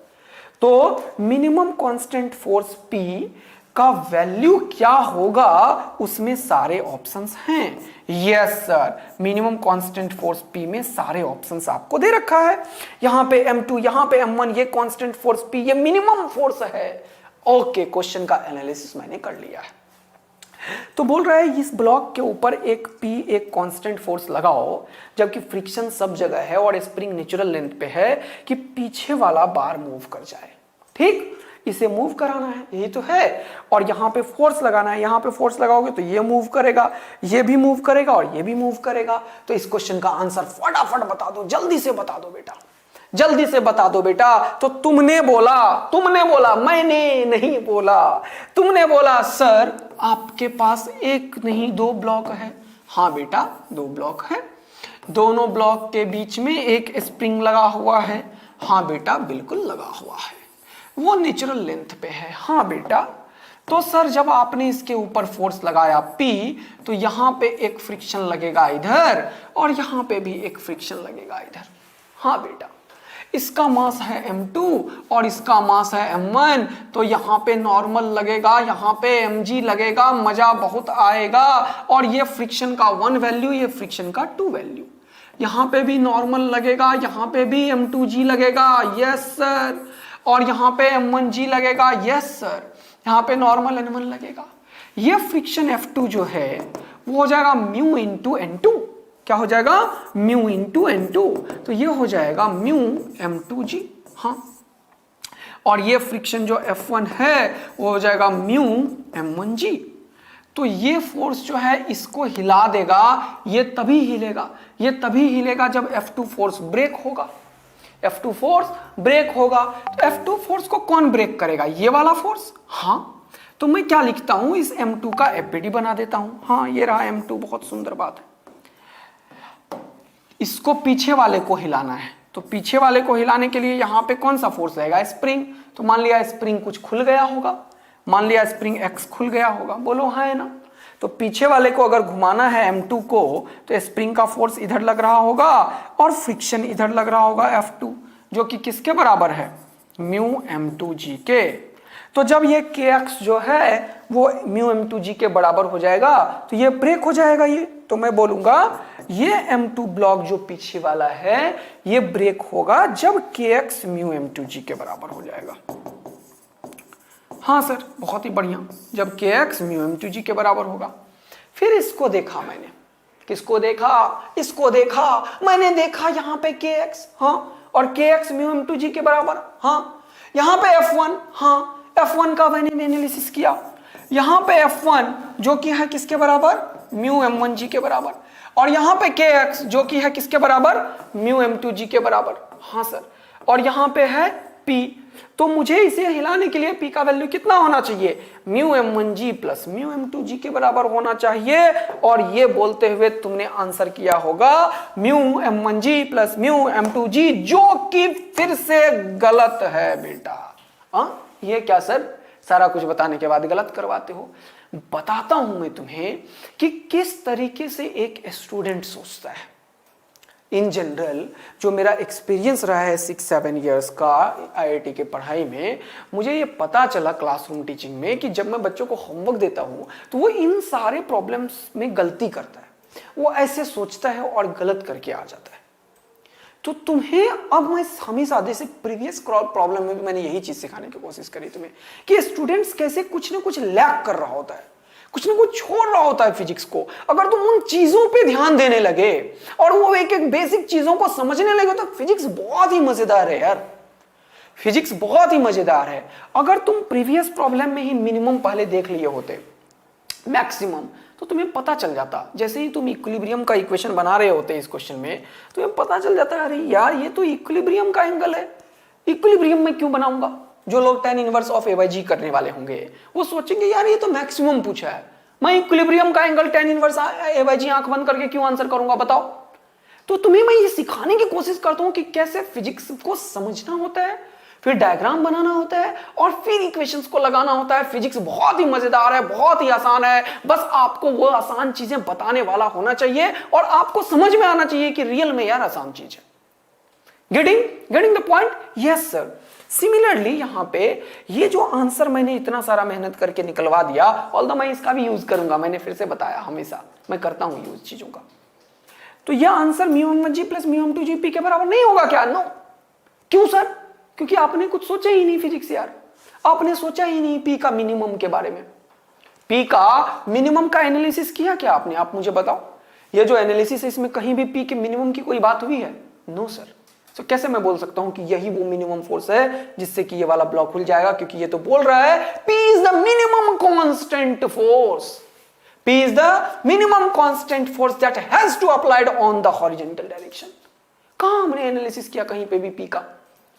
तो मिनिमम कांस्टेंट फोर्स P का वैल्यू क्या होगा, उसमें सारे ऑप्शंस हैं। Yes sir, minimum constant force P में सारे ऑप्शंस आपको दे रखा है। यहां पे m2, यहां पे m1, ये कांस्टेंट फोर्स P, ये मिनिमम फोर्स है। ओके, क्वेश्चन का एनालिसिस मैंने कर लिया है। तो बोल रहा है इस ब्लॉक के ऊपर एक P, एक कांस्टेंट फोर्स लगाओ, जबकि फ्रिक्शन सब जगह है और स्प्रिंग नेचुरल लेंथ पे है, कि पीछे वाला बार मूव कर जाए। ठीक, इसे मूव कराना है, यही तो है, और यहां पे फोर्स लगाना है। यहां पे फोर्स लगाओगे तो ये मूव करेगा, ये भी मूव करेगा और ये भी मूव करेगा। तो इस क्वेश्चन का आंसर फटाफट बता दो, जल्दी से बता दो बेटा, जल्दी से बता दो बेटा। तो तुमने बोला, मैंने नहीं बोला, तुमने बोला सर आपके पास एक नहीं 2 ब्लॉक है। हाँ बेटा, 2 ब्लॉक है, दोनों ब्लॉक के बीच में एक स्प्रिंग लगा हुआ है। हाँ बेटा, बिल्कुल लगा हुआ है, वो नेचुरल लेंथ पे है। हाँ बेटा, तो सर जब आपने इसके ऊपर फोर्स लगाया P, तो यहां पे एक फ्रिक्शन लगेगा इधर और यहां पे भी एक फ्रिक्शन लगेगा इधर। हाँ बेटा, इसका मास है m2 और इसका मास है m1, तो यहाँ पे नॉर्मल लगेगा, यहाँ पे mg लगेगा, मजा बहुत आएगा। और ये फ्रिक्शन का 1 वैल्यू, ये फ्रिक्शन का 2 वैल्यू, यहाँ पे भी नॉर्मल लगेगा, यहाँ पे भी m2g लगेगा, यस सर, और यहाँ पे m1g लगेगा, यस सर, यहाँ पे नॉर्मल n1 लगेगा। ये फ्रिक्शन F2 जो है वो हो जाएगा म्यू इंटू n2। क्या हो जाएगा, म्यू इंटू n2, तो ये हो जाएगा म्यू m2g। हाँ, और ये फ्रिक्शन जो F1 है वो हो जाएगा म्यू m1g। तो ये फोर्स जो है इसको हिला देगा, ये तभी हिलेगा जब F2 फोर्स ब्रेक होगा। F2 फोर्स ब्रेक होगा, तो F2 फोर्स को कौन ब्रेक करेगा, ये वाला फोर्स। हाँ, तो मैं क्या लिखता हूं, इस M2 का FBD बना देता हूं। हाँ, ये रहा M2, बहुत सुंदर बात है। इसको पीछे वाले को हिलाना है, तो पीछे वाले को हिलाने के लिए यहां पे कौन सा फोर्स रहेगा, स्प्रिंग। तो मान लिया स्प्रिंग कुछ खुल गया होगा, मान लिया स्प्रिंग X खुल गया होगा, बोलो हाँ है ना। तो पीछे वाले को अगर घुमाना है M2 को, तो स्प्रिंग का फोर्स इधर लग रहा होगा और फ्रिक्शन इधर लग रहा होगा F2, जो कि किसके बराबर है, म्यू m2g के। तो जब ये kx जो है वो म्यू m2g के बराबर हो जाएगा, तो ये ब्रेक हो जाएगा, तो मैं बोलूंगा ये M2 ब्लॉक जो पीछे वाला है ये ब्रेक होगा जब kx म्यू M2g के बराबर हो जाएगा। हाँ सर, बहुत ही बढ़िया, जब kx म्यू M2g के बराबर होगा। फिर इसको देखा मैंने, किसको देखा? इसको देखा, मैंने देखा यहाँ पे kx, हाँ, और kx म्यू M2g के बराबर, हाँ, यहाँ पे F1, हाँ, F1 का मैंने एनालिसिस किया, यहाँ पे F1 जो कि है किसके बराबर? म्यू M1g के बराबर, और यहाँ पे kx जो कि है किसके बराबर? म्यू M2g के बराबर, हाँ सर, और यहाँ पे है p, तो मुझे इसे हिलाने के लिए p का वैल्यू कितना होना चाहिए? Mu M1g plus mu M2g के बराबर होना चाहिए। और ये बोलते हुए तुमने आंसर किया होगा mu M1g plus mu M2g, जो कि फिर से गलत है बेटा। हाँ, ये क्या सर, सारा कुछ बताने के बाद गलत करवाते हो? बताता हूं मैं तुम्हें कि किस तरीके से एक स्टूडेंट सोचता है। इन जनरल जो मेरा एक्सपीरियंस रहा है 6-7 इयर्स का आईआईटी के पढ़ाई में, मुझे ये पता चला क्लासरूम टीचिंग में कि जब मैं बच्चों को होमवर्क देता हूं तो वो इन सारे प्रॉब्लम्स में गलती करता है, वो ऐसे सोचता है और गलत करके आ जाता है। तो तुम्हें अब मैं हमेशा जैसे प्रीवियस प्रॉब्लम में भी मैंने यही चीज सिखाने की कोशिश करी तुम्हें कि स्टूडेंट्स कैसे कुछ ना कुछ लैक कर रहा होता है, कुछ ना कुछ छोड़ रहा होता है फिजिक्स को। अगर तुम उन चीजों पे ध्यान देने लगे और वो एक एक बेसिक चीजों को समझने लगे तो फिजिक्स बहुत ही मजेदार है यार, फिजिक्स बहुत ही मजेदार है। अगर तुम प्रीवियस प्रॉब्लम में ही मिनिमम पहले देख लिए होते, मैक्सिमम, तो तुम्हें पता चल जाता। जैसे ही तुम इक्विलिब्रियम का इक्वेशन बना रहे होते इस क्वेश्चन में, तुम्हें पता चल जाता है अरे यार ये तो इक्विलिब्रियम का एंगल है, इक्विलिब्रियम में क्यों बनाऊंगा। जो लोग tan इनवर्स ऑफ a/g करने वाले होंगे वो सोचेंगे यार ये तो मैक्सिमम पूछा है, मैं इक्विलिब्रियम का एंगल tan इनवर्स a/g आंख बंद करके क्यों आंसर करूंगा बताओ। तो तुम्हें मैं ये सिखाने की कोशिश करता हूं कि कैसे फिजिक्स को समझना होता है, फिर डायग्राम बनाना होता है और फिर इक्वेशंस को लगाना होता है। फिजिक्स बहुत ही मजेदार है, बहुत ही आसान है, बस आपको वो आसान चीजें बताने वाला होना चाहिए और आपको समझ में आना चाहिए कि रियल में यार आसान चीज है। Getting the point? Yes sir. Similarly यहां पे ये जो आंसर मैंने इतना सारा मेहनत करके निकलवा दिया, ऑल्दो मैं इसका भी यूज करूंगा, मैंने फिर से बताया हमेशा मैं करता हूं यूज चीजों का। तो यह answer mu M1g plus mu M2g p के बराबर नहीं होगा क्या? नो। क्यों सर? क्योंकि आपने कुछ सोचा ही नहीं फिजिक्स यार, आपने सोचा ही नहीं पी का मिनिमम के बारे में। पी का मिनिमम का एनालिसिस किया क्या आपने? आप मुझे बताओ, ये जो एनालिसिस है इसमें कहीं भी पी के मिनिमम की कोई बात हुई है? No sir. तो कैसे मैं बोल सकता हूं कि यही वो मिनिमम फोर्स है जिससे कि ये वाला ब्लॉक खुल जाएगा? क्योंकि ये तो बोल रहा है P is the minimum constant force, P is the minimum constant force that has to applied on the horizontal direction। कहां हमने एनालिसिस किया कहीं पे भी P का,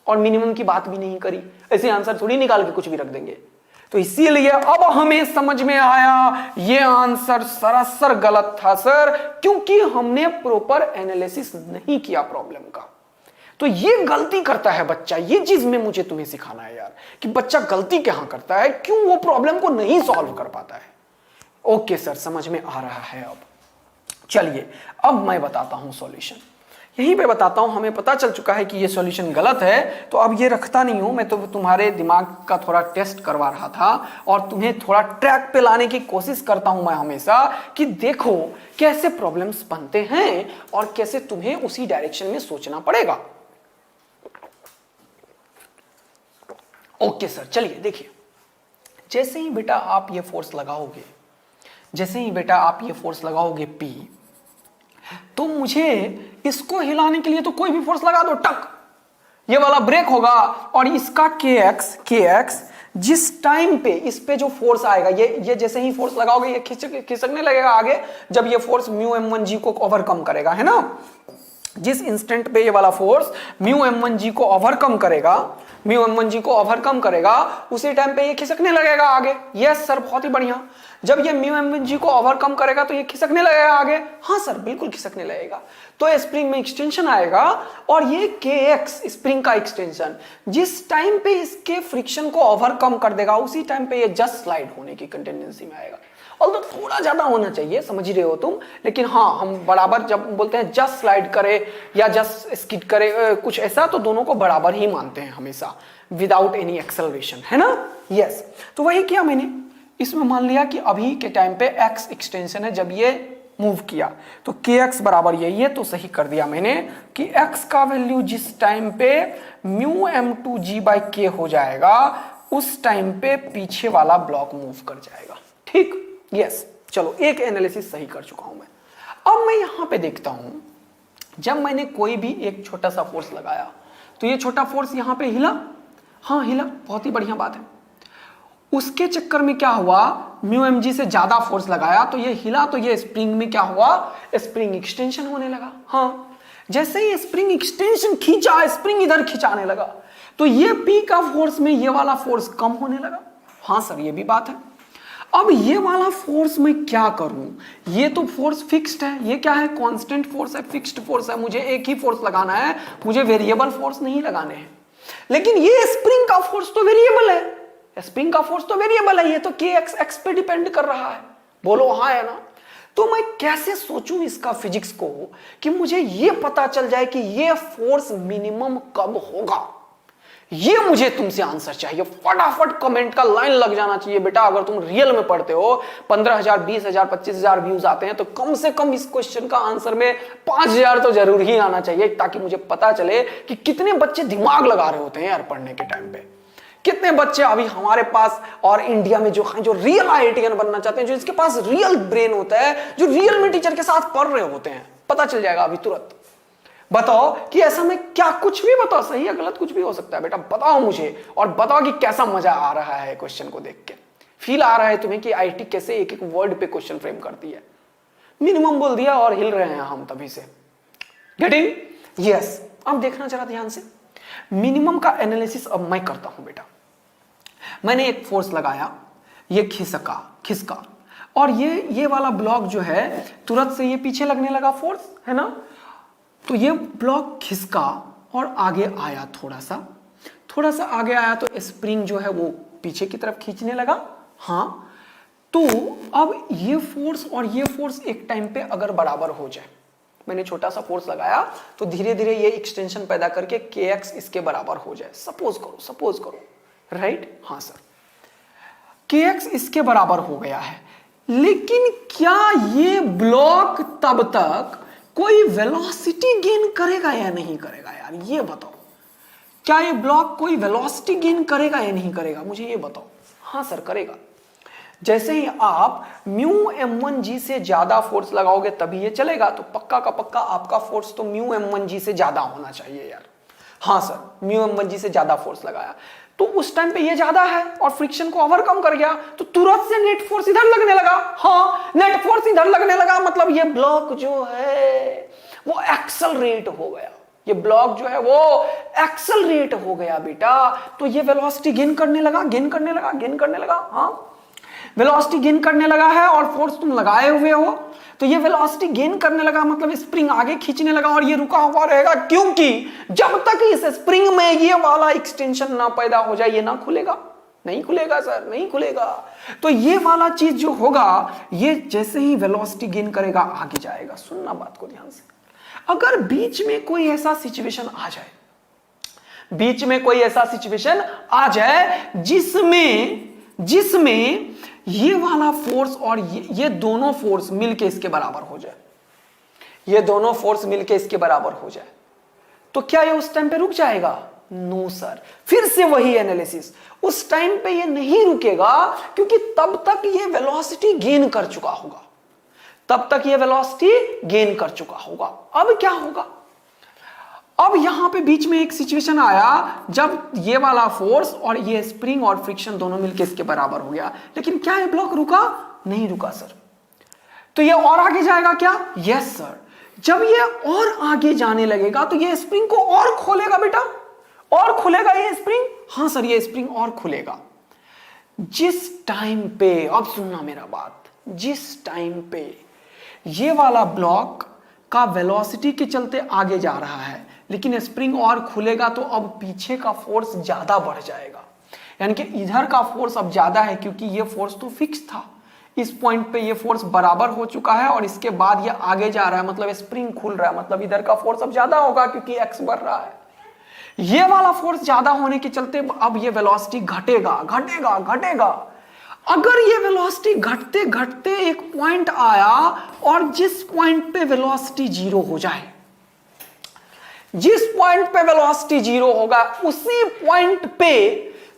और मिनिमम की बात भी नहीं करी। ऐसे आंसर थोड़ी निकाल के कुछ भी रख देंगे। तो इसीलिए अब हमें समझ में आया ये आंसर सरासर गलत था सर, क्योंकि हमने प्रॉपर एनालिसिस नहीं किया प्रॉब्लम का। तो ये गलती करता है बच्चा, ये चीज में मुझे तुम्हें सिखाना है यार कि बच्चा गलती कहां करता है, क्यों वो प्रॉब्लम को नहीं सॉल्व कर पाता है। ओके सर, समझ में आ रहा है। अब चलिए अब मैं बताता हूं सॉल्यूशन, यहीं पे बताता हूं। हमें पता चल चुका है कि ये सॉल्यूशन गलत है, तो अब ये रखता नहीं हूं मैं, तो तुम्हारे दिमाग का थोड़ा टेस्ट करवा रहा था और तुम्हें थोड़ा ट्रैक पे लाने की कोशिश करता हूं मैं हमेशा कि देखो कैसे प्रॉब्लम्स बनते हैं और कैसे तुम्हें उसी डायरेक्शन में सोचना पड़ेगा। ओके सर, चलिए देखिए, जैसे ही बेटा आप ये फोर्स लगाओगे, जैसे ही बेटा आप ये फोर्स लगाओगे P, तो मुझे इसको हिलाने के लिए तो कोई भी फोर्स लगा दो, टक, ये वाला ब्रेक होगा और इसका kx जिस टाइम पे इस पे जो फोर्स आएगा, ये जैसे ही फोर्स लगाओगे ये खिसकने लगेगा आगे, जब ये फोर्स म्यू M1g को ओवरकम करेगा, है ना। जिस इंस्टेंट पे ये वाला फोर्स म्यू M1g को ओवरकम करेगा, म्यू M1g को ओवरकम करेगा, उसी टाइम पे ये खिसकने लगेगा आगे। यस सर, बहुत ही बढ़िया। जब ये म्यू M1g को ओवरकम करेगा तो ये खिसकने लगेगा आगे। हाँ सर, बिल्कुल खिसकने लगेगा। तो स्प्रिंग में एक्सटेंशन आएगा और ये kx स्प्रिंग का एक्सटेंशन जिस टाइम पे इसके फ्रिक्शन को ओवरकम कर देगा, उसी टाइम पे ये जस्ट स्लाइड होने की टेंडेंसी में आएगा। और तो थोड़ा ज्यादा होना चाहिए, समझ ही रहे हो तुम, लेकिन हाँ हम बराबर जब बोलते हैं जस्ट स्लाइड करे या जस्ट स्किड करे कुछ ऐसा, तो दोनों को बराबर ही मानते हैं हमेशा, विदाउट एनी एक्सेलरेशन, है ना। यस, तो वही किया मैंने, इसमें मान लिया कि अभी के टाइम पे x एक्सटेंशन है, जब ये मूव किया, तो kx बराबर यही है, तो सही कर दिया मैंने कि x का वैल्यू जिस टाइम पे म्यू m2g/k हो जाएगा उस टाइम पे पीछे वाला ब्लॉक मूव कर जाएगा। ठीक, यस, चलो एक एनालिसिस सही कर चुका हूं मैं। अब मैं यहां पे देखता हूं, जब मैंने कोई भी एक छोटा सा फोर्स लगाया तो ये छोटा फोर्स यहां पे हिला, हाँ हिला, बहुत ही बढ़िया बात है। उसके चक्कर में क्या हुआ, म्यू एम जी से ज्यादा फोर्स लगाया तो ये हिला, तो ये स्प्रिंग में क्या हुआ, स्प्रिंग एक्सटेंशन होने लगा। हाँ, जैसे ही स्प्रिंग एक्सटेंशन खींचा, स्प्रिंग इधर खिंचाने लगा, तो ये पी का फोर्स में ये वाला फोर्स कम होने लगा। हाँ सर, ये भी बात है। अब ये वाला फोर्स मैं क्या करूं, ये तो फोर्स फिक्स्ड है, ये क्या है, कांस्टेंट फोर्स है, फिक्स्ड फोर्स है, मुझे एक ही फोर्स लगाना है, मुझे वेरिएबल फोर्स नहीं लगाने हैं। लेकिन ये स्प्रिंग का फोर्स तो वेरिएबल है, स्प्रिंग का फोर्स तो वेरिएबल है, ये तो kx x पे डिपेंड कर रहा है, बोलो हाँ है ना। तो मैं कैसे सोचूं इसका फिजिक्स को कि मुझे ये पता चल जाए कि ये फोर्स मिनिमम कब होगा, ये मुझे तुमसे आंसर चाहिए। फटाफट कमेंट का लाइन लग जाना चाहिए बेटा। अगर तुम रियल में पढ़ते हो, 15,000 20,000 25,000 व्यूज आते हैं, तो कम से कम इस क्वेश्चन का आंसर में 5,000 तो जरूर ही आना चाहिए, ताकि मुझे पता चले कि कितने बच्चे दिमाग लगा रहे होते हैं यार पढ़ने के टाइम पे। कितने बच्चे अभी हमारे पास और इंडिया में जो हैं, जो रियल आईआईटीएन बनना चाहते हैं, जो इसके पास रियल ब्रेन होता है, जो रियल में टीचर के साथ पढ़ रहे होते हैं, पता चल जाएगा अभी तुरंत। बताओ कि ऐसा में क्या, कुछ भी बताओ, सही या गलत कुछ भी हो सकता है बेटा, बताओ मुझे, और बताओ कि कैसा मजा आ रहा है क्वेश्चन को देख के, फील आ रहा है तुम्हें कि आईटी कैसे एक एक वर्ड पे क्वेश्चन फ्रेम करती है। मिनिमम बोल दिया और हिल रहे हैं हम तभी से, गेटिंग? यस। अब देखना जरा ध्यान से, मिनिमम का एनालिसिस अब मैं करता हूं बेटा। मैंने एक फोर्स लगाया, ये खिसका, और ये वाला ब्लॉक जो है तुरंत से ये पीछे लगने लगा फोर्स, है ना। तो ये ब्लॉक खिसका और आगे आया, थोड़ा सा आगे आया, तो स्प्रिंग जो है वो पीछे की तरफ खींचने लगा। हाँ, तो अब ये फोर्स और ये फोर्स एक टाइम पे अगर बराबर हो जाए, मैंने छोटा सा फोर्स लगाया तो धीरे धीरे ये एक्सटेंशन पैदा करके kx इसके बराबर हो जाए, सपोज करो, राइट। हाँ सर, kx इसके बराबर हो गया है, लेकिन क्या ये ब्लॉक तब तक कोई वेलोसिटी गेन करेगा या नहीं करेगा यार, ये बताओ। क्या ये ब्लॉक कोई वेलोसिटी गेन करेगा या नहीं करेगा, मुझे ये बताओ। हाँ सर, करेगा। जैसे ही आप म्यू m1g से ज्यादा फोर्स लगाओगे तभी ये चलेगा, तो पक्का का पक्का आपका फोर्स तो म्यू m1g से ज्यादा होना चाहिए यार। हाँ सर, म्यू m1g से ज्यादा फोर्स लगाया तो उस टाइम पे ये ज्यादा है और फ्रिक्शन को ओवरकम कर गया, तो तुरंत से नेट फोर्स इधर लगने लगा। हाँ, नेट फोर्स इधर लगने लगा, मतलब ये ब्लॉक जो है वो एक्सेलरेट हो गया, ये ब्लॉक जो है वो एक्सेलरेट हो गया बेटा। तो ये वेलोसिटी गेन करने लगा। हाँ, वेलोसिटी गेन करने लगा है और फोर्स तुम लगाए हुए हो, तो ये वेलोसिटी गेन करने लगा, मतलब स्प्रिंग आगे खींचने लगा और ये रुका हुआ रहेगा, क्योंकि जब तक इस स्प्रिंग में ये वाला एक्सटेंशन ना पैदा हो जाए ये ना खुलेगा। नहीं खुलेगा सर, नहीं खुलेगा। तो ये वाला चीज जो होगा, ये जैसे ही वेलोसिटी गेन करेगा आगे जाएगा। सुनना बात को ध्यान से, अगर बीच में कोई ऐसा सिचुएशन आ जाए जिसमें ये वाला फोर्स और ये दोनों फोर्स मिलके इसके बराबर हो जाए, तो क्या ये उस टाइम पे रुक जाएगा? नो सर, फिर से वही एनालिसिस, उस टाइम पे ये नहीं रुकेगा, क्योंकि तब तक ये वेलोसिटी गेन कर चुका होगा। अब क्या होगा? अब यहां पे बीच में एक सिचुएशन आया जब ये वाला फोर्स और ये स्प्रिंग और फ्रिक्शन दोनों मिलकर इसके बराबर हो गया, लेकिन क्या ये ब्लॉक रुका? नहीं रुका सर। तो ये और आगे जाएगा क्या? Yes sir. जब ये और आगे जाने लगेगा तो ये स्प्रिंग को और खोलेगा बेटा, और खुलेगा ये स्प्रिंग। हाँ सर, ये स्प्रिंग और खुलेगा। जिस टाइम पे, अब सुनना मेरा बात, जिस टाइम पे ये वाला ब्लॉक का वेलोसिटी के चलते आगे जा रहा है, लेकिन स्प्रिंग और खुलेगा, तो अब पीछे का फोर्स ज्यादा बढ़ जाएगा, यानी कि इधर का फोर्स अब ज्यादा है, क्योंकि ये फोर्स तो फिक्स था। इस पॉइंट पे ये फोर्स बराबर हो चुका है और इसके बाद ये आगे जा रहा है, मतलब स्प्रिंग खुल रहा है, मतलब इधर का फोर्स अब ज्यादा होगा क्योंकि एक्स बढ़ रहा है। ये वाला फोर्स ज्यादा होने के चलते अब ये वेलोसिटी घटेगा। अगर ये वेलोसिटी घटते घटते एक पॉइंट आया और जिस पॉइंट पे वेलोसिटी जीरो हो जाए, जिस पॉइंट पे वेलोसिटी जीरो होगा उसी पॉइंट पे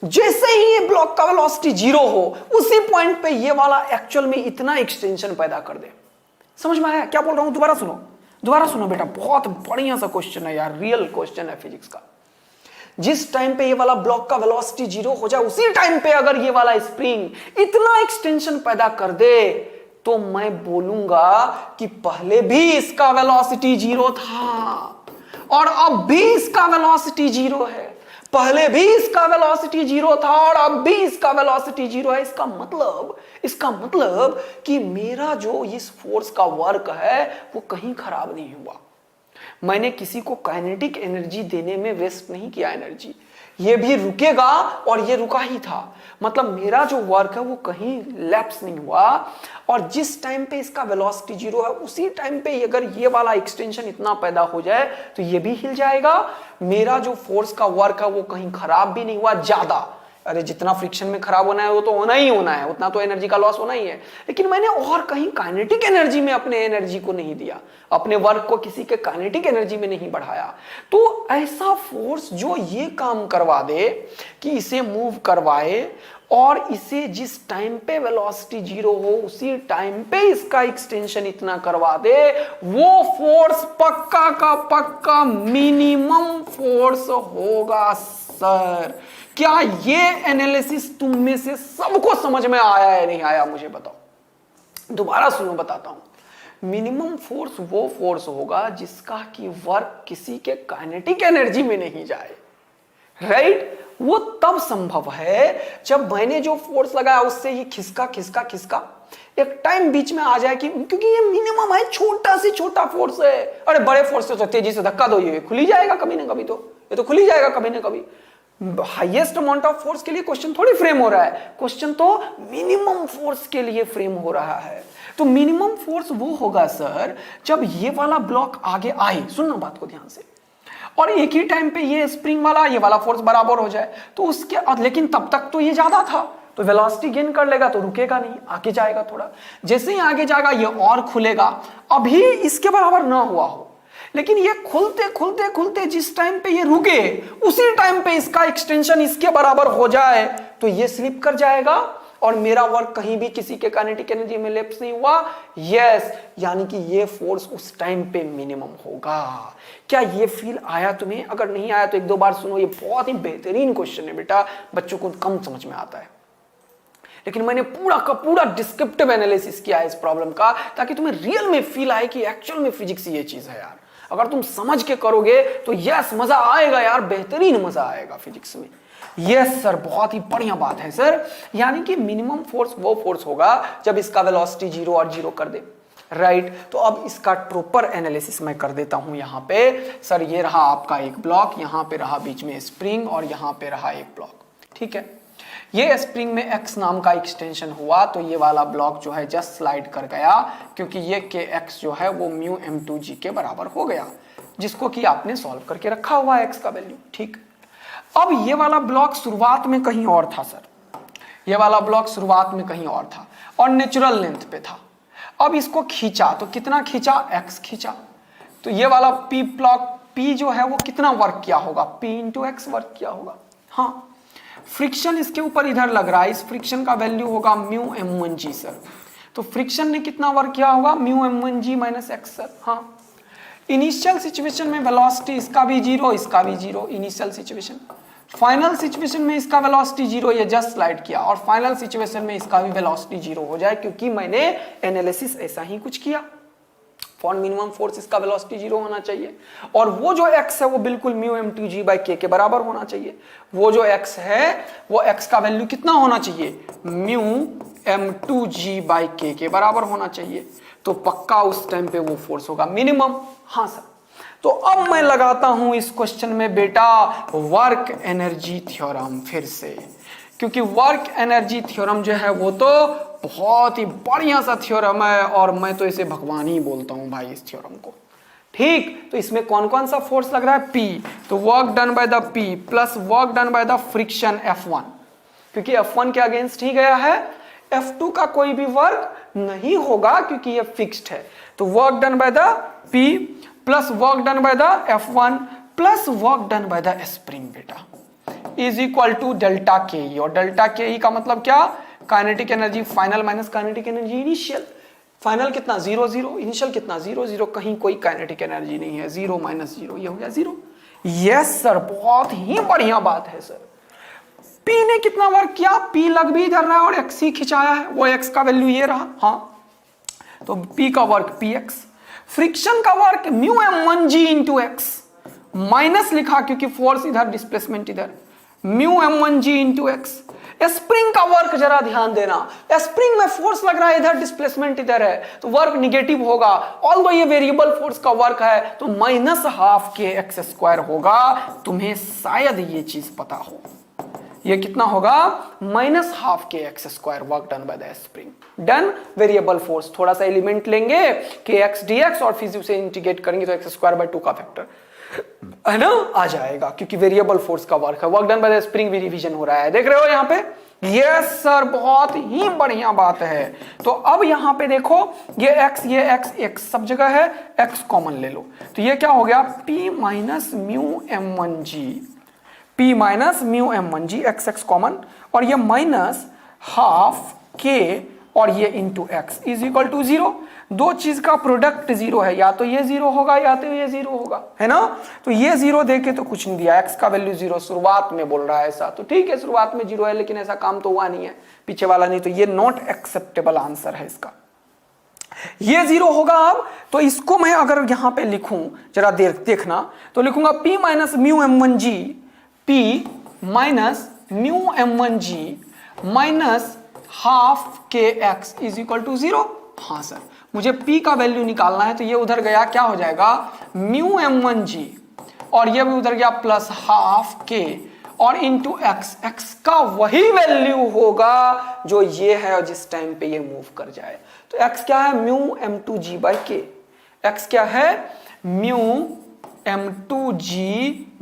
जैसे ही ये ब्लॉक का वेलोसिटी जीरो हो उसी पॉइंट पे ये वाला एक्चुअल में इतना एक्सटेंशन पैदा कर दे। समझ में आया क्या बोल रहा हूं? दोबारा सुनो बेटा, बहुत बढ़िया सा क्वेश्चन है यार, रियल क्वेश्चन है फिजिक्स का। जिस टाइम पे ये वाला ब्लॉक का वेलोसिटी जीरो हो जाए उसी टाइम पे अगर ये वाला स्प्रिंग इतना एक्सटेंशन पैदा कर दे तो मैं बोलूंगा कि पहले भी इसका वेलोसिटी जीरो था और अब भी इसका वेलोसिटी जीरो है, पहले भी इसका वेलोसिटी जीरो था और अब भी इसका वेलोसिटी जीरो है। इसका मतलब कि मेरा जो इस फोर्स का वर्क है वो कहीं खराब नहीं हुआ। मैंने किसी को काइनेटिक एनर्जी देने में वेस्ट नहीं किया एनर्जी, ये भी रुकेगा और ये रुका ही था। मतलब मेरा जो वर्क है वो कहीं लैप्स नहीं हुआ और जिस टाइम पे इसका वेलोसिटी जीरो है उसी टाइम पे अगर ये वाला एक्सटेंशन इतना पैदा हो जाए तो ये भी हिल जाएगा। मेरा जो फोर्स का वर्क है वो कहीं खराब भी नहीं हुआ ज्यादा। अरे जितना फ्रिक्शन में खराब होना है वो तो होना ही होना है, उतना तो एनर्जी का लॉस होना ही है, लेकिन मैंने और कहीं काइनेटिक एनर्जी में अपने एनर्जी को नहीं दिया, अपने वर्क को किसी के काइनेटिक एनर्जी में नहीं बढ़ाया। तो ऐसा फोर्स जो ये काम करवा दे कि इसे मूव करवाए और इसे जिस टाइम पे वेलोसिटी जीरो हो उसी टाइम पे इसका एक्सटेंशन इतना करवा दे, वो फोर्स पक्का का पक्का मिनिमम फोर्स होगा सर। क्या ये एनालिसिस तुम में से सबको समझ में आया है नहीं आया मुझे बताओ। दोबारा सुनो, बताता हूं। मिनिमम फोर्स वो फोर्स होगा जिसका कि वर्क किसी के काइनेटिक एनर्जी में नहीं जाए, राइट? वो तब संभव है जब मैंने जो फोर्स लगाया उससे ये खिसका एक टाइम बीच में आ जाए कि क्योंकि ये मिनिमम है, छोटा से छोटा फोर्स है। अरे बड़े फोर्स से तो तेजी से धक्का दो, ये खुल ही जाएगा कभी ना कभी, तो ये तो खुल ही जाएगा कभी ना कभी। हाईएस्ट अमाउंट ऑफ फोर्स के लिए क्वेश्चन थोड़ी फ्रेम हो रहा है, क्वेश्चन तो मिनिमम फोर्स के लिए फ्रेम हो रहा है। तो मिनिमम फोर्स वो होगा सर जब ये वाला ब्लॉक आगे आए, सुनना बात को ध्यान से, और एक ही टाइम पे ये स्प्रिंग वाला ये वाला फोर्स बराबर हो जाए तो उसके, लेकिन तब तक तो ये ज्यादा था तो वेलोसिटी गेन कर लेगा तो रुकेगा नहीं, आगे जाएगा थोड़ा। जैसे ही आगे जाएगा ये और खुलेगा, अभी इसके बराबर ना हुआ हो लेकिन ये खुलते जिस टाइम पे ये रुके उसी टाइम पे इसका एक्सटेंशन इसके बराबर हो जाए तो ये स्लिप कर जाएगा और मेरा वर्क कहीं भी किसी के काइनेटिक एनर्जी में लैप्स नहीं हुआ। यस, यानी कि ये फोर्स उस टाइम पे मिनिमम होगा। क्या ये फील आया तुम्हें? अगर नहीं आया तो एक दो बार सुनो, ये बहुत ही बेहतरीन क्वेश्चन है बेटा, बच्चों को कम समझ में आता है, लेकिन मैंने पूरा का पूरा डिस्क्रिप्टिव एनालिसिस किया है इस प्रॉब्लम का ताकि तुम्हें रियल में फील आए कि एक्चुअल में फिजिक्स ये चीज है यार। अगर तुम समझ के करोगे तो यस मजा आएगा यार, बेहतरीन मजा आएगा फिजिक्स में। यस सर, बहुत ही बढ़िया बात है सर। यानी कि मिनिमम फोर्स वो फोर्स होगा जब इसका वेलोसिटी जीरो और जीरो कर दे, राइट? तो अब इसका प्रॉपर एनालिसिस मैं कर देता हूं यहां पे। सर ये रहा आपका एक ब्लॉक, यहां पे रहा बीच में स्प्रिंग और यहां पे रहा एक ब्लॉक, ठीक है। ये स्प्रिंग में x नाम का एक्सटेंशन हुआ तो ये वाला ब्लॉक जो है जस्ट स्लाइड कर गया क्योंकि ये kx जो है वो म्यू m2g के बराबर हो गया, जिसको कि आपने सॉल्व करके रखा हुआ है x का वैल्यू, ठीक। अब ये वाला ब्लॉक शुरुआत में कहीं और था सर, ये वाला ब्लॉक शुरुआत में कहीं और था और नेचुरल लेंथ पे था। अब इसको खींचा तो कितना खींचा? x खींचा, तो ये वाला p ब्लॉक p जो है वो कितना वर्क किया होगा? p इंटू एक्स वर्क किया होगा। हाँ, फ्रिक्शन इसके ऊपर इधर लग रहा है, इस फ्रिक्शन का वैल्यू होगा म्यू m1g सर। तो फ्रिक्शन ने कितना वर्क किया होगा? Mu m1g minus x sir. हाँ, इनिशियल सिचुएशन में वेलोसिटी इसका भी जीरो इसका भी zero, initial situation. Final situation में इसका वेलोसिटी जीरो, ये जस्ट स्लाइड किया, और फाइनल सिचुएशन में इसका भी वेलोसिटी जीरो हो जाए क्योंकि मैंने एनालिसिस ऐसा ही कुछ किया। फॉर मिनिमम फोर्स इसका वेलोसिटी जीरो होना चाहिए और वो जो x है वो बिल्कुल म्यू m2g बाई k के बराबर होना चाहिए। वो जो x है वो x का वैल्यू कितना होना चाहिए? म्यू m2g बाई k के बराबर होना चाहिए। तो पक्का उस टाइम पे वो फोर्स होगा मिनिमम। हाँ सर, तो अब मैं लगाता हूं इस क्वेश्चन में बेटा वर्क एनर्जी थ्योरम फिर से, क्योंकि वर्क एनर्जी थ्योरम जो है वो तो बहुत ही बढ़िया सा थ्योरम है और मैं तो इसे भगवान ही बोलता हूं भाई इस थ्योरम को, ठीक। तो इसमें कौन कौन सा फोर्स लग रहा है? P, तो work done by the P plus work done by the friction F1, क्योंकि F1 के अगेंस्ट ही गया है, F2 का कोई भी वर्क नहीं होगा क्योंकि ये फिक्स्ड है। तो work done by the P plus work done by the F1 plus work done by the spring बेटा इज इक्वल टू डेल्टा के ई। और डेल्टा के ई का मतलब क्या? Kinetic energy final minus kinetic energy initial. Final कितना? 0 0, इनिशियल कितना? 0 0, कहीं कोई काइनेटिक एनर्जी नहीं है। 0 माइनस 0 ये हो गया 0। यस सर, बहुत ही बढ़िया बात है सर। P ने कितना वर्क किया? P लग भी इधर रहा है और x ही खिंचाया है, वो x का वैल्यू ये रहा। हाँ, तो P का वर्क px, फ्रिक्शन का work μm1g into x, minus लिखा क्योंकि फोर्स इधर डिस्प्लेसमेंट इधर, μm1g इंटू x। स्प्रिंग का वर्क जरा ध्यान देना, स्प्रिंग में फोर्स लग रहा है इधर, डिस्प्लेसमेंट इधर है, तो वर्क निगेटिव होगा। ऑल्दो ये वेरिएबल फोर्स का वर्क है तो माइनस हाफ के एक्स स्क्वायर होगा। तुम्हें शायद ये चीज पता हो, ये कितना होगा? माइनस हाफ के x square work done by the spring. Done. Variable force, थोड़ा सा एलिमेंट लेंगे के एक्स डी एक्स और फिर उसे इंटीग्रेट करेंगे तो एक्स स्क्वायर बाय 2 का फैक्टर है ना आ जाएगा, क्योंकि वेरिएबल फोर्स का वर्क है। Work done by the spring भी रिवीजन हो रहा है, देख रहे हो यहाँ पे? यस सर, बहुत ही बढ़िया बात है। तो अब यहाँ पे देखो, ये x सब जगह है, x कॉमन ले लो, तो ये क्या हो गया? P minus μm1g, P minus μm1g, x common, और ये माइनस हाफ k और ये into x is equal to 0। दो चीज का प्रोडक्ट 0 है, या तो ये 0 होगा या तो ये 0 होगा, है ना? तो ये 0 देके तो कुछ नहीं दिया, x का वैल्यू 0 शुरुआत में बोल रहा है ऐसा, तो ठीक है शुरुआत में 0 है, लेकिन ऐसा काम तो हुआ नहीं है, पीछे वाला नहीं, तो ये नॉट एक्सेप्टेबल आंसर है इसका। ये 0 होगा। अब तो इसको मैं अगर यहां पे लिखूं, जरा देखना, तो लिखूंगा P minus μm1g, P minus μm1g minus half के एक्स इज इक्वल टू 0। हाँ सर, मुझे P का वैल्यू निकालना है, तो ये उधर गया, क्या हो जाएगा? μm1g, और ये भी उधर गया प्लस हाफ के और इंटू एक्स। एक्स का वही वैल्यू होगा जो ये है और जिस टाइम पे ये मूव कर जाए। तो एक्स क्या है? μm2g बाई के। एक्स क्या है? μm2g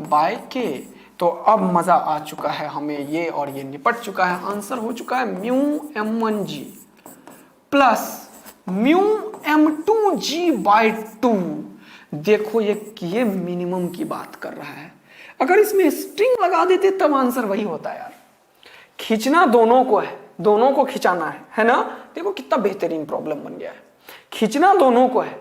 बाई के। तो अब मजा आ चुका है हमें, ये और ये निपट चुका है, आंसर हो चुका है μm1g प्लस μm2g बाई 2। देखो ये मिनिमम की बात कर रहा है, अगर इसमें स्ट्रिंग लगा देते तब आंसर वही होता यार। खींचना दोनों को है, दोनों को खिंचाना है ना? देखो कितना बेहतरीन प्रॉब्लम बन गया है, खींचना दोनों को है,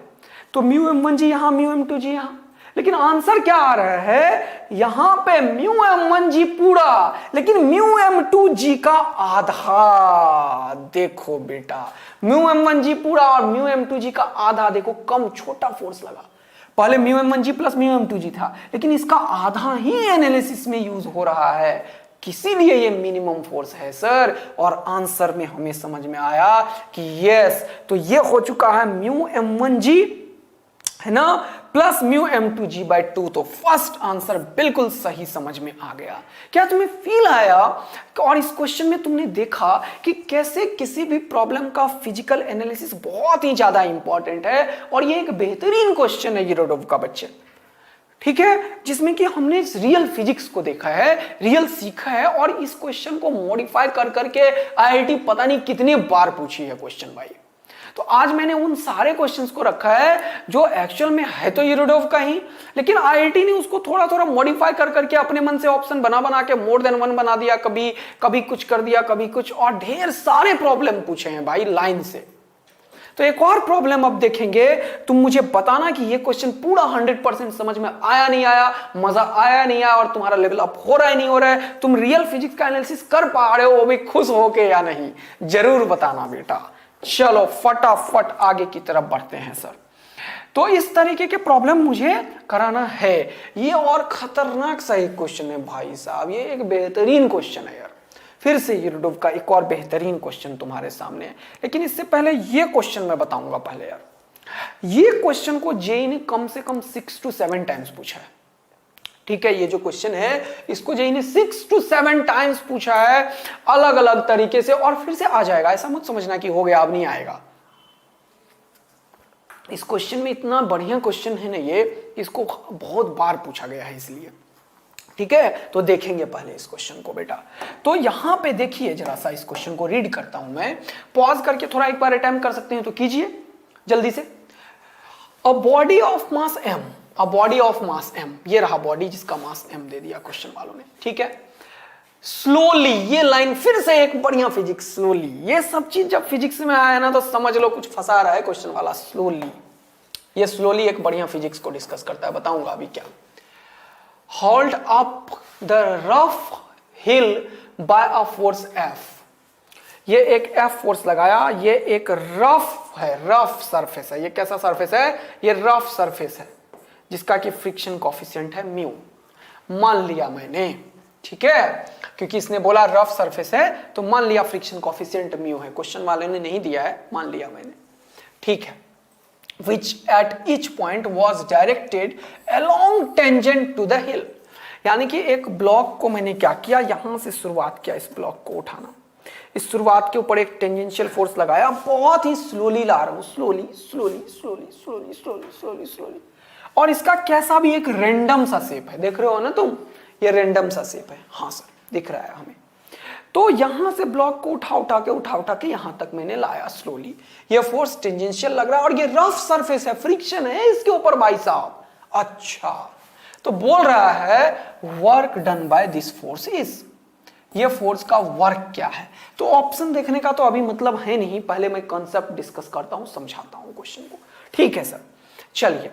तो μm1g यहां μm2g यहां, लेकिन आंसर क्या आ रहा है? यहां पे μm1g पूरा, लेकिन μm2g का आधा। देखो बेटा, μm1g पूरा और μm2g का आधा, देखो कम, छोटा फोर्स लगा। पहले μm1g प्लस μm2g था, लेकिन इसका आधा ही एनालिसिस में यूज हो रहा है, किसीलिए ये मिनिमम फोर्स है सर। और आंसर में हमें समझ में आया कि यस, तो ये हो चुका है μm1g, है ना, प्लस μm2g बाई 2। तो फर्स्ट आंसर बिल्कुल सही समझ में आ गया। क्या तुम्हें फील आया और इस क्वेश्चन में तुमने देखा कि कैसे किसी भी प्रॉब्लम का फिजिकल एनालिसिस बहुत ही ज्यादा इंपॉर्टेंट है, और ये एक बेहतरीन क्वेश्चन है यूरोडोव का बच्चे, ठीक है, जिसमें कि हमने रियल फिजिक्स को देखा है, रियल सीखा है, और इस क्वेश्चन को मॉडिफाई कर करके आईआईटी पता नहीं कितने बार पूछी है क्वेश्चन भाई। तो आज मैंने उन सारे क्वेश्चंस को रखा है जो एक्चुअल में है तो यूरोडोव का ही, लेकिन आईआईटी ने उसको थोड़ा थोड़ा मॉडिफाई कर करके अपने मन से ऑप्शन बना बना के मोर देन वन बना दिया, कभी कभी कुछ कर दिया, कभी कुछ, और ढेर सारे प्रॉब्लम पूछे हैं भाई लाइन से। तो एक और प्रॉब्लम अब देखेंगे, तुम मुझे बताना कि ये क्वेश्चन पूरा 100% समझ में आया नहीं आया, मजा आया नहीं आया, और तुम्हारा लेवल अप हो रहा है नहीं हो रहा है, तुम रियल फिजिक्स का एनालिसिस कर पा रहे हो वो भी खुश होके या नहीं, जरूर बताना बेटा। चलो फटाफट आगे की तरफ बढ़ते हैं सर। तो इस तरीके के प्रॉब्लम मुझे कराना है। ये और खतरनाक सा एक क्वेश्चन है भाई साहब, ये एक बेहतरीन क्वेश्चन है यार। फिर से यूरोडोव का एक और बेहतरीन क्वेश्चन तुम्हारे सामने है, लेकिन इससे पहले ये क्वेश्चन मैं बताऊंगा पहले यार। ये क्वेश्चन को जेईई ने कम से कम 6 to 7 टाइम्स पूछा है, ठीक है। ये जो क्वेश्चन है इसको जेईई ने 6 to 7 टाइम्स पूछा है अलग अलग तरीके से, और फिर से आ जाएगा, ऐसा मत समझना कि हो गया अब नहीं आएगा। इस क्वेश्चन में इतना बढ़िया क्वेश्चन है ना ये, इसको बहुत बार पूछा गया है इसलिए। ठीक है, तो देखेंगे पहले इस क्वेश्चन को बेटा। तो यहां पे देखिए जरा सा, इस क्वेश्चन को रीड करता हूं मैं, पॉज करके थोड़ा एक बार अटेम्प्ट कर सकते हैं तो कीजिए जल्दी से। A body of mass m, a body of mass m, ये रहा बॉडी जिसका मास m दे दिया क्वेश्चन वालों ने, ठीक है। स्लोली, ये लाइन फिर से एक बढ़िया फिजिक्स, स्लोली, ये सब चीज जब फिजिक्स में आया ना तो समझ लो कुछ फंसा रहा है क्वेश्चन वाला। स्लोली, ये स्लोली एक बढ़िया फिजिक्स को डिस्कस करता है, बताऊंगा अभी क्या। Hold up the rough hill by a force F, ये एक F फोर्स लगाया, ये एक रफ है, रफ सरफेस है। ये कैसा सरफेस है? ये रफ सरफेस है जिसका कि फ्रिक्शन कॉफिशिएंट है म्यू, मान लिया मैंने, ठीक है, क्योंकि इसने बोला रफ सरफेस है तो मान लिया फ्रिक्शन कॉफिशिएंट म्यू है। क्वेश्चन वाले ने नहीं दिया है, मान लिया मैंने, ठीक है। which at each point was directed along tangent to the hill, यानी कि एक ब्लॉक को मैंने क्या किया, यहां से शुरुआत किया इस ब्लॉक को उठाना, इस शुरुआत के ऊपर एक टेंजेंशियल फोर्स लगाया, बहुत ही स्लोली ला रहा हूं, slowly slowly slowly slowly slowly slowly slowly, और इसका कैसा भी एक रैंडम सा शेप है, देख रहे हो ना तुम, ये रैंडम सा शेप है, हाँ सर दिख रहा है हमें। तो यहां से ब्लॉक को उठा उठा के यहां तक मैंने लाया स्लोली, ये फोर्स टेंजेंशियल लग रहा है और ये रफ सरफेस है, फ्रिक्शन है इसके ऊपर भाई साहब। अच्छा, तो बोल रहा है work done by this force is, ये फोर्स का वर्क क्या है। तो ऑप्शन देखने का तो अभी मतलब है नहीं, पहले मैं कॉन्सेप्ट डिस्कस करता हूं, समझाता हूं क्वेश्चन को, ठीक है सर। चलिए,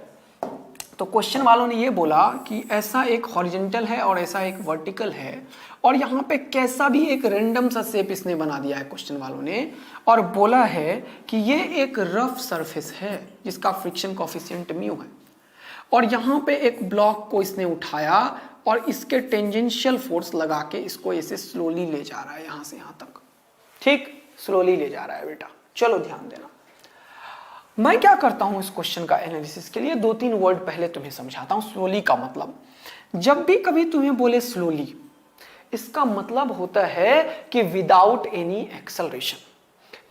तो क्वेश्चन वालों ने ये बोला कि ऐसा एक हॉरिजॉन्टल है और ऐसा एक वर्टिकल है, और यहाँ पे कैसा भी एक रैंडम सा शेप इसने बना दिया है क्वेश्चन वालों ने, और बोला है कि ये एक रफ सरफेस है जिसका फ्रिक्शन कॉफिशिएंट म्यू है, और यहाँ पे एक ब्लॉक को इसने उठाया और इसके टेंजेंशियल फोर्स लगा के इसको ऐसे स्लोली ले जा रहा है यहाँ से यहाँ तक, ठीक, स्लोली ले जा रहा है बेटा। चलो ध्यान देना, मैं क्या करता हूं इस क्वेश्चन का एनालिसिस के लिए, 2-3 वर्ड पहले तुम्हें समझाता हूं। स्लोली का मतलब, जब भी कभी तुम्हें बोले स्लोली, इसका मतलब होता है कि विदाउट एनी एक्सेलरेशन,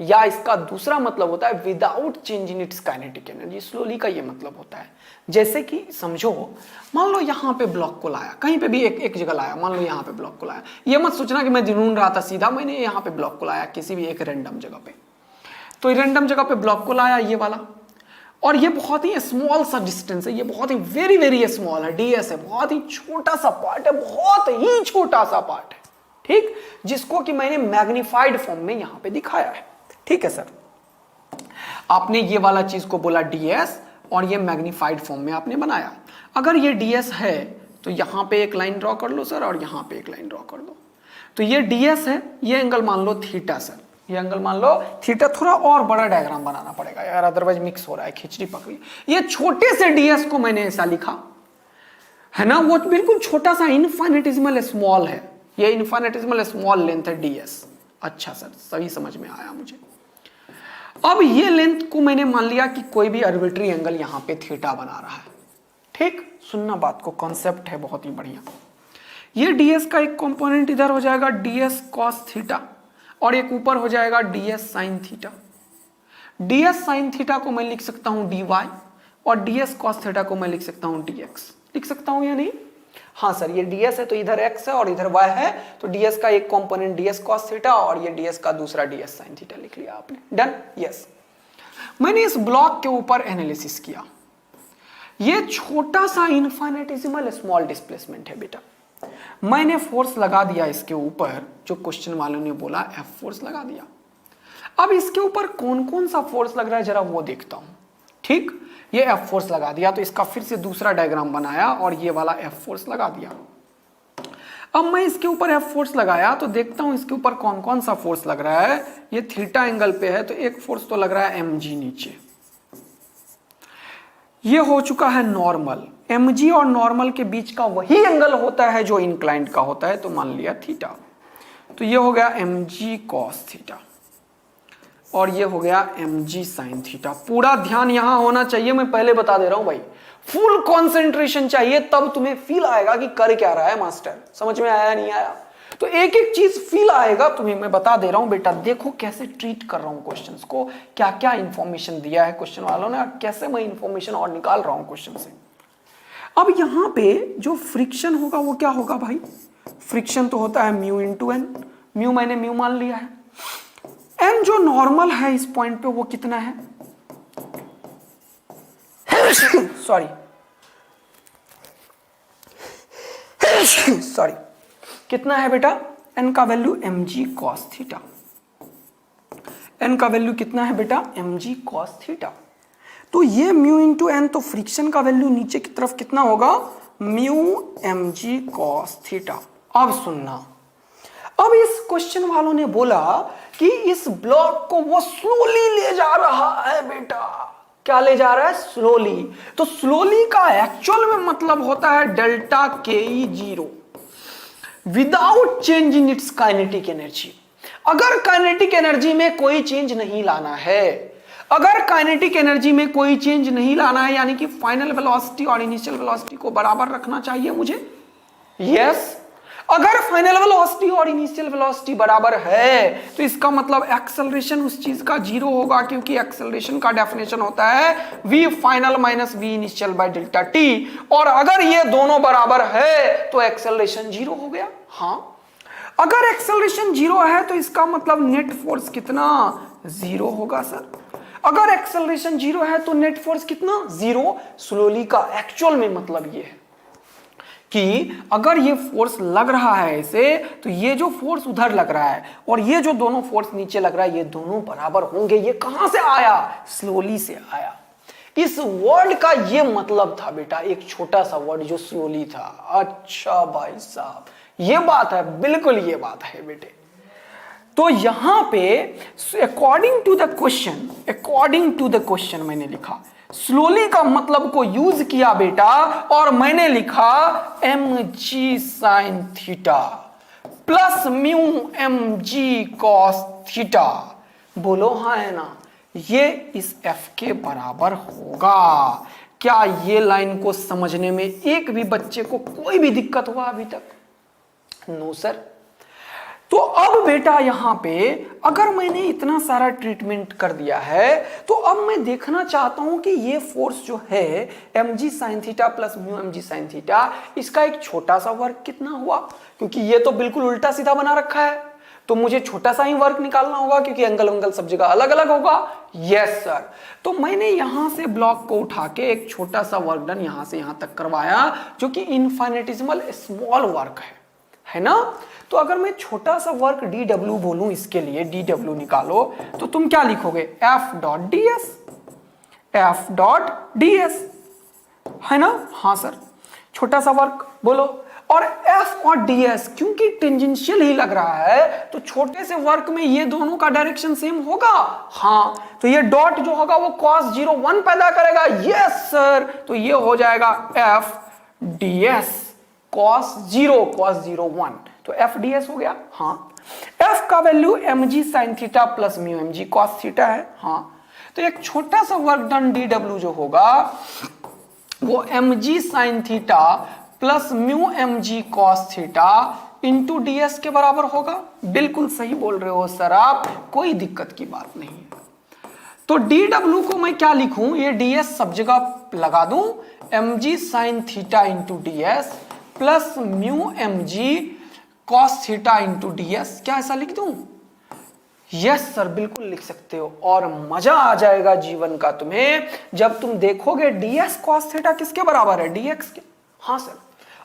या इसका दूसरा मतलब होता है without change in its kinetic energy. Slowly का ये मतलब होता है, जैसे कि समझो, मान लो यहां पे ब्लॉक को लाया, कहीं पे भी एक जगह लाया, मान लो यहां पे ब्लॉक को लाया, ये मत सोचना कि मैं ढूंढ रहा था सीधा, मैंने यहां पे ब्लॉक को लाया किसी भी एक रैंडम जगह पे, तो रैंडम जगह पे ब्लॉक को लाया ये वाला, और ये बहुत ही स्मॉल सा डिस्टेंस है, ये बहुत ही वेरी वेरी स्मॉल है, डीएस है, बहुत ही छोटा सा पार्ट है, बहुत ही छोटा सा पार्ट है, ठीक, जिसको कि मैंने मैग्नीफाइड फॉर्म में यहां पे दिखाया है, ठीक है सर। आपने ये वाला चीज को बोला डीएस और ये मैग्नीफाइड फॉर्म में आपने बनाया। अगर ये डीएस है तो यहां पे एक लाइन ड्रॉ कर लो सर, और यहां पे एक लाइन ड्रॉ कर दो, तो ये डीएस है, ये एंगल मान लो थीटा सर, ये एंगल मान लो थीटा, थोड़ा और बड़ा डायग्राम बनाना पड़ेगा यार, अदरवाइज मिक्स हो रहा है, खिचड़ी पकड़ी। ये छोटे से डीएस को मैंने ऐसा लिखा है ना, वो बिल्कुल छोटा सा इनफाइनेटिसिमल स्मॉल है, ये इनफाइनेटिसिमल स्मॉल लेंथ है डीएस। अच्छा सर, सही समझ में आया मुझे। अब ये लेंथ को मैंने मान लिया कि कोई भी आर्बिट्री एंगल यहां पे थीटा बना रहा है, ठीक, सुनना बात को, कॉन्सेप्ट है बहुत ही बढ़िया। ये डीएस का एक कंपोनेंट इधर हो जाएगा डीएस कॉस थीटा, और एक ऊपर हो जाएगा DS sine theta. DS sine theta को मैं लिख सकता हूं dy, और डीएस कॉस थीटा को मैं लिख सकता हूं dx, लिख सकता हूं या नहीं? हाँ सर, ये ds है तो इधर x है और इधर y है, तो ds का एक कंपोनेंट ds cos थीटा और ये ds का दूसरा ds sin थीटा लिख लिया आपने, डन। यस, मैंने इस ब्लॉक के ऊपर एनालिसिस किया, ये छोटा सा इनफाइनेटिसिमल स्मॉल डिस्प्लेसमेंट है बेटा, मैंने फोर्स लगा दिया इसके ऊपर, जो क्वेश्चन वालों ने बोला F फोर्स लगा दिया। अब इसके ऊपर कौन कौन सा फोर्स लग रहा है जरा वो देखता हूं, ठीक, ये F फोर्स लगा दिया, तो इसका फिर से दूसरा डायग्राम बनाया और ये वाला F फोर्स लगा दिया। अब मैं इसके ऊपर F फोर्स लगाया तो देखता हूं इसके ऊपर कौन कौन सा फोर्स लग रहा है। ये थीटा एंगल पे है तो एक फोर्स तो लग रहा है mg नीचे, ये हो चुका है नॉर्मल, mg और नॉर्मल के बीच का वही एंगल होता है जो इंक्लाइंड का होता है, तो मान लिया थीटा, तो ये हो गया mg cos थीटा और ये हो गया mg sin थीटा। पूरा ध्यान यहां होना चाहिए, मैं पहले बता दे रहा हूं भाई, फुल कंसंट्रेशन चाहिए, तब तुम्हें फील आएगा कि कर क्या रहा है मास्टर, समझ में आया नहीं आया, तो एक एक चीज फील आएगा तुम्हें, मैं बता दे रहा हूं बेटा, देखो कैसे ट्रीट कर रहा हूं क्वेश्चंस को, क्या क्या इंफॉर्मेशन दिया है क्वेश्चन वालों ने, कैसे मैं इंफॉर्मेशन और निकाल रहा हूं क्वेश्चन से। अब यहां पे जो फ्रिक्शन होगा वो क्या होगा भाई, फ्रिक्शन तो होता है म्यू इंटू एन, म्यू मैंने म्यू मान लिया है, एन जो नॉर्मल है इस पॉइंट पे वो कितना है सॉरी सॉरी कितना है बेटा, एन का value mg cos theta, N का वैल्यू कितना है बेटा mg cos थीटा। तो ये म्यू इंटू एन, तो फ्रिक्शन का वैल्यू नीचे की तरफ कितना होगा, म्यू mg cos थीटा। अब सुनना, अब इस क्वेश्चन वालों ने बोला कि इस ब्लॉक को वो स्लोली ले जा रहा है बेटा, क्या ले जा रहा है, स्लोली। तो स्लोली का एक्चुअल में मतलब होता है डेल्टा के E zero without change in its kinetic energy. अगर काइनेटिक एनर्जी में कोई चेंज नहीं लाना है, अगर काइनेटिक एनर्जी में कोई चेंज नहीं लाना है, यानी कि फाइनल वेलोसिटी और इनिशियल वेलोसिटी को बराबर रखना चाहिए मुझे, यस। अगर फाइनल वेलोसिटी और इनिशियल वेलोसिटी बराबर है तो इसका मतलब एक्सेलरेशन उस चीज का जीरो होगा, क्योंकि एक्सेलरेशन का डेफिनेशन होता है v final minus v initial by delta t, और अगर ये दोनों बराबर है तो एक्सेलरेशन जीरो हो गया। हाँ, अगर एक्सेलरेशन जीरो है तो इसका मतलब नेट फोर्स कितना, जीरो होगा सर। अगर एक्सेलरेशन जीरो है तो नेट फोर्स कितना, जीरो। स्लोली का एक्चुअल में मतलब ये है कि अगर ये फोर्स लग रहा है ऐसे, तो ये जो फोर्स उधर लग रहा है और ये जो दोनों फोर्स नीचे लग रहा है, ये दोनों बराबर होंगे। ये कहां से आया, स्लोली से आया। इस वर्ड का ये मतलब था बेटा, एक छोटा सा वर्ड जो स्लोली था। अच्छा भाई साहब, ये बात है, बिल्कुल ये बात है बेटे। तो यहां पे अकॉर्डिंग टू द क्वेश्चन मैंने लिखा, स्लोली का मतलब को यूज किया बेटा, और मैंने लिखा mg sin theta plus mu mg cos theta. बोलो हाँ है ना, ये इस f के बराबर होगा। क्या ये लाइन को समझने में एक भी बच्चे को कोई भी दिक्कत हुआ अभी तक? No sir. तो अब बेटा यहां पे अगर मैंने इतना सारा ट्रीटमेंट कर दिया है, तो अब मैं देखना चाहता हूं कि ये फोर्स जो है mg sin theta plus mu mg sin theta, इसका एक छोटा सा वर्क कितना हुआ, क्योंकि ये तो बिल्कुल उल्टा सीधा बना रखा है, तो मुझे छोटा सा ही वर्क निकालना होगा, क्योंकि एंगल सब जगह अलग अलग होगा। Yes sir. तो मैंने यहां से ब्लॉक को उठा के एक छोटा सा वर्क डन यहां से यहां तक करवाया, जो कि इनफाइनेटिसिमल स्मॉल वर्क है ना। तो अगर मैं छोटा सा वर्क dw बोलूं, इसके लिए dw निकालो, तो तुम क्या लिखोगे, f डॉट ds, है ना। हाँ सर, छोटा सा वर्क बोलो। और f और ds क्योंकि टेंजेंशियल ही लग रहा है, तो छोटे से वर्क में ये दोनों का डायरेक्शन सेम होगा। हाँ, तो ये डॉट जो होगा वो cos 0 1 पैदा करेगा। Yes sir. तो ये हो जाएगा f ds cos 0 1, तो f ds हो गया। हाँ, f का value mg sin theta plus mu mg cos theta है। हाँ, तो एक छोटा सा वर्क डन dw जो होगा वो mg sin theta plus mu mg cos theta into ds के बराबर होगा। बिल्कुल सही बोल रहे हो सर आप, कोई दिक्कत की बात नहीं है। तो dw को मैं क्या लिखूं, ये ds सब जगह लगा दूं, mg sin theta into ds plus mu mg cos theta into ds। क्या ऐसा लिख दूं? यस सर, बिल्कुल लिख सकते हो। और मजा आ जाएगा जीवन का तुम्हें जब तुम देखोगे ds cos थीटा किसके बराबर है, dx के। हाँ सर।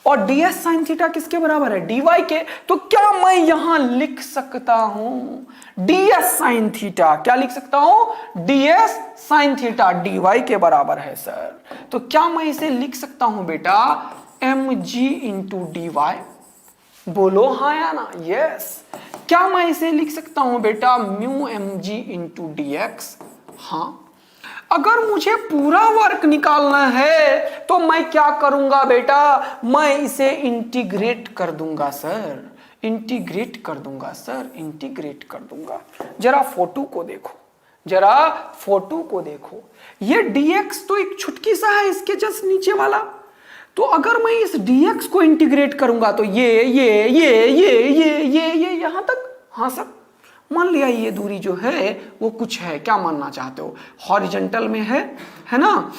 और ds sin थीटा किसके बराबर है, dy के। तो क्या मैं यहां लिख सकता हूं ds sin थीटा, क्या लिख सकता हूं, ds sin थीटा dy के बराबर है सर। तो क्या मैं इसे लिख सकता हूं बेटा mg इंटू dy? बोलो हाँ या ना। यस। क्या मैं इसे लिख सकता हूं बेटा म्यू mg इंटू dx? हाँ। अगर मुझे पूरा वर्क निकालना है तो मैं क्या करूंगा बेटा, मैं इसे इंटीग्रेट कर दूंगा सर, इंटीग्रेट कर दूंगा सर, इंटीग्रेट कर दूंगा। जरा फोटो को देखो, जरा फोटो को देखो, ये dx तो एक छुटकी सा है इसके जस्ट नीचे वाला। तो अगर मैं इस dx को इंटीग्रेट करूंगा तो ये यहां तक। हाँ सर। मान लिया ये दूरी जो है वो कुछ है, क्या मानना चाहते हो, हॉरिजॉन्टल में है ना।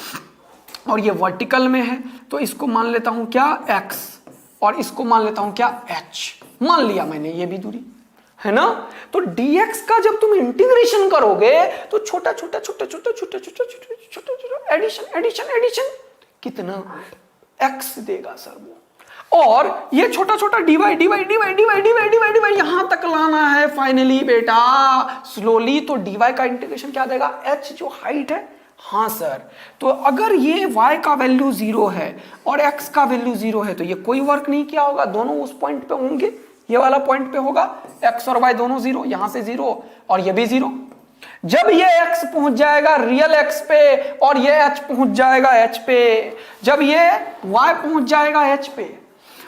और ये वर्टिकल में है, तो इसको मान लेता हूं क्या x, और इसको मान लेता हूं क्या h। मान लिया मैंने ये भी दूरी, है ना। तो dx का जब तुम इंटीग्रेशन करोगे तो छोटा छोटा छोटा छोटा छोटा छोटा छोटा छोटा छोटा एडिशन एडिशन एडिशन कितना x देगा सर वो, और ये छोटा छोटा divide divide divide divide divide divide divide यहां तक लाना है फाइनली बेटा स्लोली। तो dy का इंटीग्रेशन क्या देगा, h जो हाइट है। हाँ सर, तो अगर ये y का वैल्यू 0 है और x का वैल्यू 0 है तो ये कोई वर्क नहीं किया होगा, दोनों उस पॉइंट पे होंगे, ये वाला पॉइंट पे होगा, x और y दोनों 0, यहां से 0 और ये भी 0। जब ये x पहुंच जाएगा रियल x पे और ये h पहुंच जाएगा h पे, जब ये y पहुंच जाएगा h पे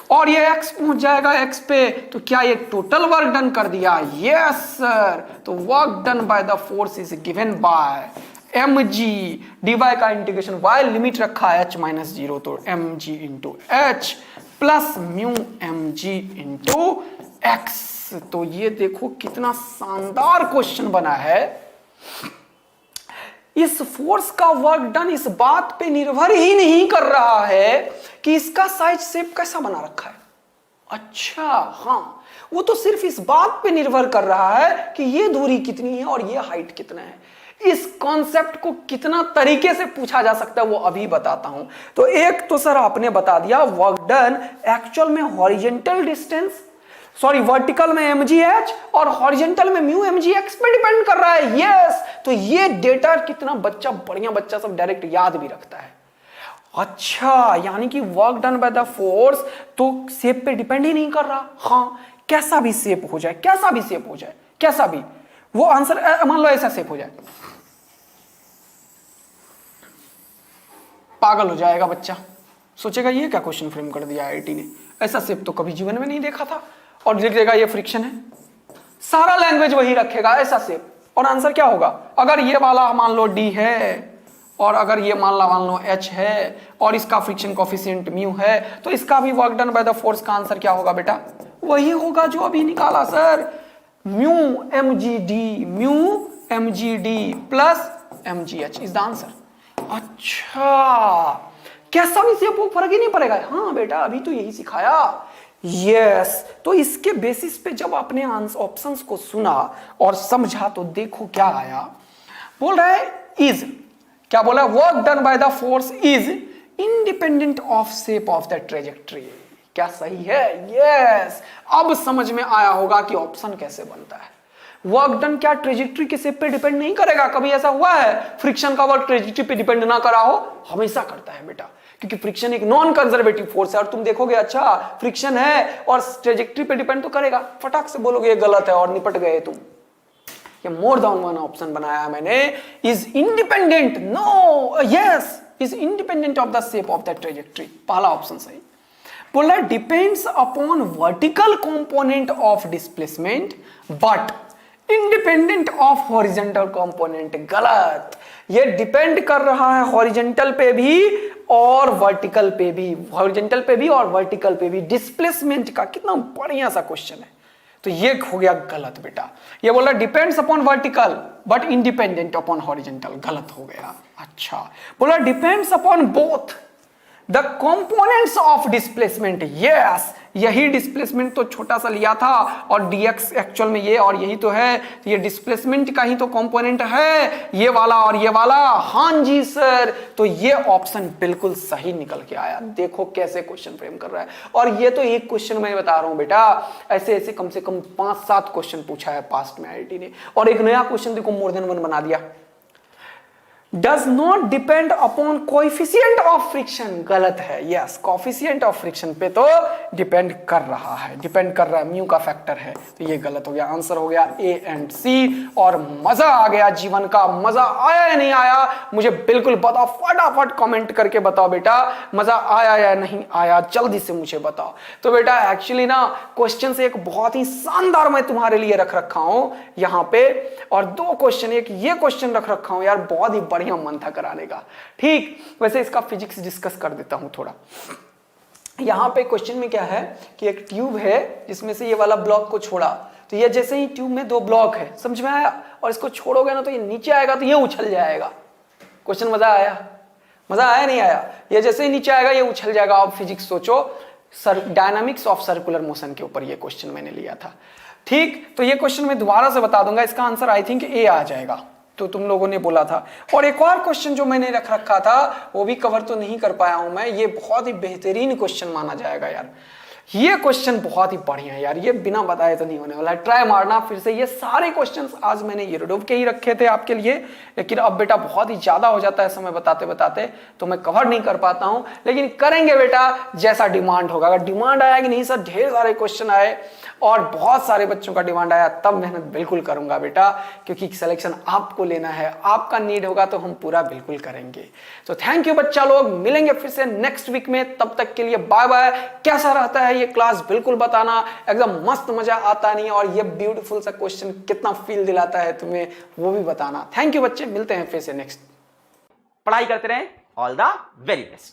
और ये x पहुंच जाएगा x पे, तो क्या ये टोटल वर्क डन कर दिया? Yes sir. तो work done by the force is given by mg, dy का इंटीग्रेशन y लिमिट रखा है h माइनस 0, तो mg into h plus mu mg into x। तो ये देखो कितना शानदार क्वेश्चन बना है। इस फोर्स का वर्क डन इस बात पे निर्भर ही नहीं कर रहा है कि इसका साइज शेप कैसा बना रखा है। अच्छा हाँ, वो तो सिर्फ इस बात पे निर्भर कर रहा है कि ये दूरी कितनी है और ये हाइट कितना है। इस कॉन्सेप्ट को कितना तरीके से पूछा जा सकता है वो अभी बताता हूं। तो एक तो सर आपने बता दिया वर्क डन एक्चुअल में हॉरिजॉन्टल डिस्टेंस, सॉरी वर्टिकल में mgh और हॉरिजॉन्टल में म्यू mgx पे डिपेंड कर रहा है। यस, तो ये डेटा कितना बच्चा, बढ़िया बच्चा सब डायरेक्ट याद भी रखता है। अच्छा, यानी कि work done by the force तो शेप पे डिपेंड ही नहीं कर रहा। हाँ, कैसा भी शेप हो जाए, कैसा भी शेप हो जाए, कैसा भी वो आंसर, मान लो ऐसा शेप हो जाए, पागल हो जाएगा बच्चा, सोचेगा ये क्या क्वेश्चन फ्रेम कर दिया आईआईटी ने, ऐसा शेप तो कभी जीवन में नहीं देखा था, और लिख देगा ये फ्रिक्शन है, सारा लैंग्वेज वही रखेगा ऐसा शेप, और आंसर क्या होगा? अगर ये वाला मान लो डी है और अगर ये मान लो h है और इसका फ्रिक्शन कोफिशिएंट म्यू है, तो इसका भी work done by the force का आंसर क्या होगा बेटा? वही होगा जो अभी निकाला sir, mu mgd plus mgh is the answer. अच्छा, कैसा भी शेप हो फर्क ही नहीं पड़ेगा। हाँ बेटा, अभी तो यही सिखाया। यस, तो इसके बेसिस पे जब आपने ऑप्शंस को सुना और समझा तो देखो क्या आया। बोल रहा है इज, क्या बोला? Work done by the force is independent of shape of the trajectory. क्या सही है? यस, अब समझ में आया होगा कि ऑप्शन कैसे बनता है। वर्क डन क्या ट्रेजेक्टरी के शेप पे डिपेंड नहीं करेगा? कभी ऐसा हुआ है फ्रिक्शन का वर्क ट्रेजेक्टरी पे डिपेंड ना करा हो? हमेशा करता है बेटा, क्योंकि फ्रिक्शन एक नॉन कंजर्वेटिव फोर्स है। और तुम देखोगे अच्छा फ्रिक्शन है और ट्रेजेक्टरी पे डिपेंड तो करेगा, फटाक से बोलोगे ये गलत है और निपट गए तुम। ये मोर देन वन ऑप्शन बनाया मैंने, is independent, no, yes, is independent of the shape of the trajectory, पहला ऑप्शन सही। बोला depends upon vertical component of displacement but independent of horizontal component, गलत। ये डिपेंड कर रहा है हॉरिजॉन्टल पे भी और वर्टिकल पे भी, हॉरिजॉन्टल पे भी और वर्टिकल पे भी डिस्प्लेसमेंट का। कितना बढ़िया सा क्वेश्चन है। तो ये हो गया गलत बेटा। ये बोला depends upon vertical but independent upon horizontal, गलत हो गया। अच्छा, बोला depends upon both the components of displacement, yes, यही डिस्प्लेसमेंट तो छोटा सा लिया था और dx एक्चुअल में ये और यही तो है, तो ये डिस्प्लेसमेंट का ही तो कंपोनेंट है, ये वाला और ये वाला। हाँ जी सर, तो ये ऑप्शन बिल्कुल सही निकल के आया। देखो कैसे क्वेश्चन फ्रेम कर रहा है। और ये तो एक क्वेश्चन मैं बता रहा हूं बेटा, ऐसे ऐसे कम से कम 5-7 क्वेश्चन पूछा है पास्ट में आईआईटी ने, और एक नया क्वेश्चन देखो मोर देन वन बना दिया। Does not depend upon coefficient of friction, गलत है। यस, कोएफिशिएंट ऑफ फ्रिक्शन पे तो डिपेंड कर रहा है, डिपेंड कर रहा है, म्यू का फैक्टर है, तो ये गलत हो गया। आंसर हो गया ए एंड सी। और मजा आ गया जीवन का। मजा आया या नहीं आया मुझे बिल्कुल बताओ, फटाफट कमेंट करके बताओ बेटा, मजा आया या नहीं आया, जल्दी से मुझे बताओ। तो बेटा एक्चुअली ना क्वेश्चन से एक बहुत ही शानदार मैं तुम्हारे लिए रख रखा हूं यहाँ पे, और 2 क्वेश्चन, एक ये क्वेश्चन रख रखा हूं यार, बहुत ही बढ़िया मन था कराने का। ठीक, वैसे इसका फिजिक्स डिस्कस कर देता हूं थोड़ा। यहां पे क्वेश्चन में क्या है कि एक ट्यूब है जिसमें से ये वाला ब्लॉक को छोड़ा, तो ये जैसे ही ट्यूब में 2 ब्लॉक है, समझ में आया, और इसको छोड़ोगे ना तो ये नीचे आएगा तो ये उछल जाएगा। क्वेश्चन मजा आया? मजा आया नहीं आया? ये जैसे ही नीचे आएगा ये उछल जाएगा। आप फिजिक्स सोचो, डायनामिक्स ऑफ सर्कुलर मोशन के ऊपर ये क्वेश्चन मैंने लिया था। ठीक, तो ये क्वेश्चन मैं दोबारा से बता दूंगा, इसका आंसर आई थिंक ए आ जाएगा, तो तुम लोगों ने बोला था। और एक और क्वेश्चन जो मैंने रख रखा था वो भी कवर तो नहीं कर पाया हूं मैं, ये बहुत ही बेहतरीन क्वेश्चन माना जाएगा यार। ये क्वेश्चन बहुत ही बढ़िया है यार, ये बिना बताए तो नहीं होने वाला है। ट्राई मारना फिर से। ये सारे क्वेश्चंस आज मैंने यूरोडोव के ही रखे थे आपके लिए, लेकिन अब बेटा बहुत ही ज्यादा हो जाता है समय बताते बताते, तो मैं कवर नहीं कर पाता हूं, लेकिन करेंगे बेटा जैसा डिमांड होगा। अगर डिमांड आया कि नहीं सर ढेर सारे क्वेश्चन आए और बहुत सारे बच्चों का डिमांड आया, तब मेहनत बिल्कुल करूंगा बेटा, क्योंकि सिलेक्शन आपको लेना है, आपका नीड होगा तो हम पूरा बिल्कुल करेंगे। तो थैंक यू बच्चा लोग, मिलेंगे फिर से नेक्स्ट वीक में, तब तक के लिए बाय बाय। कैसा रहता है ये क्लास बिल्कुल बताना, एकदम मस्त मजा आता नहीं, और ये ब्यूटीफुल सा क्वेश्चन कितना फील दिलाता है तुम्हें वो भी बताना। थैंक यू बच्चे, मिलते हैं फिर से नेक्स्ट। पढ़ाई करते रहें, ऑल द वेरी बेस्ट।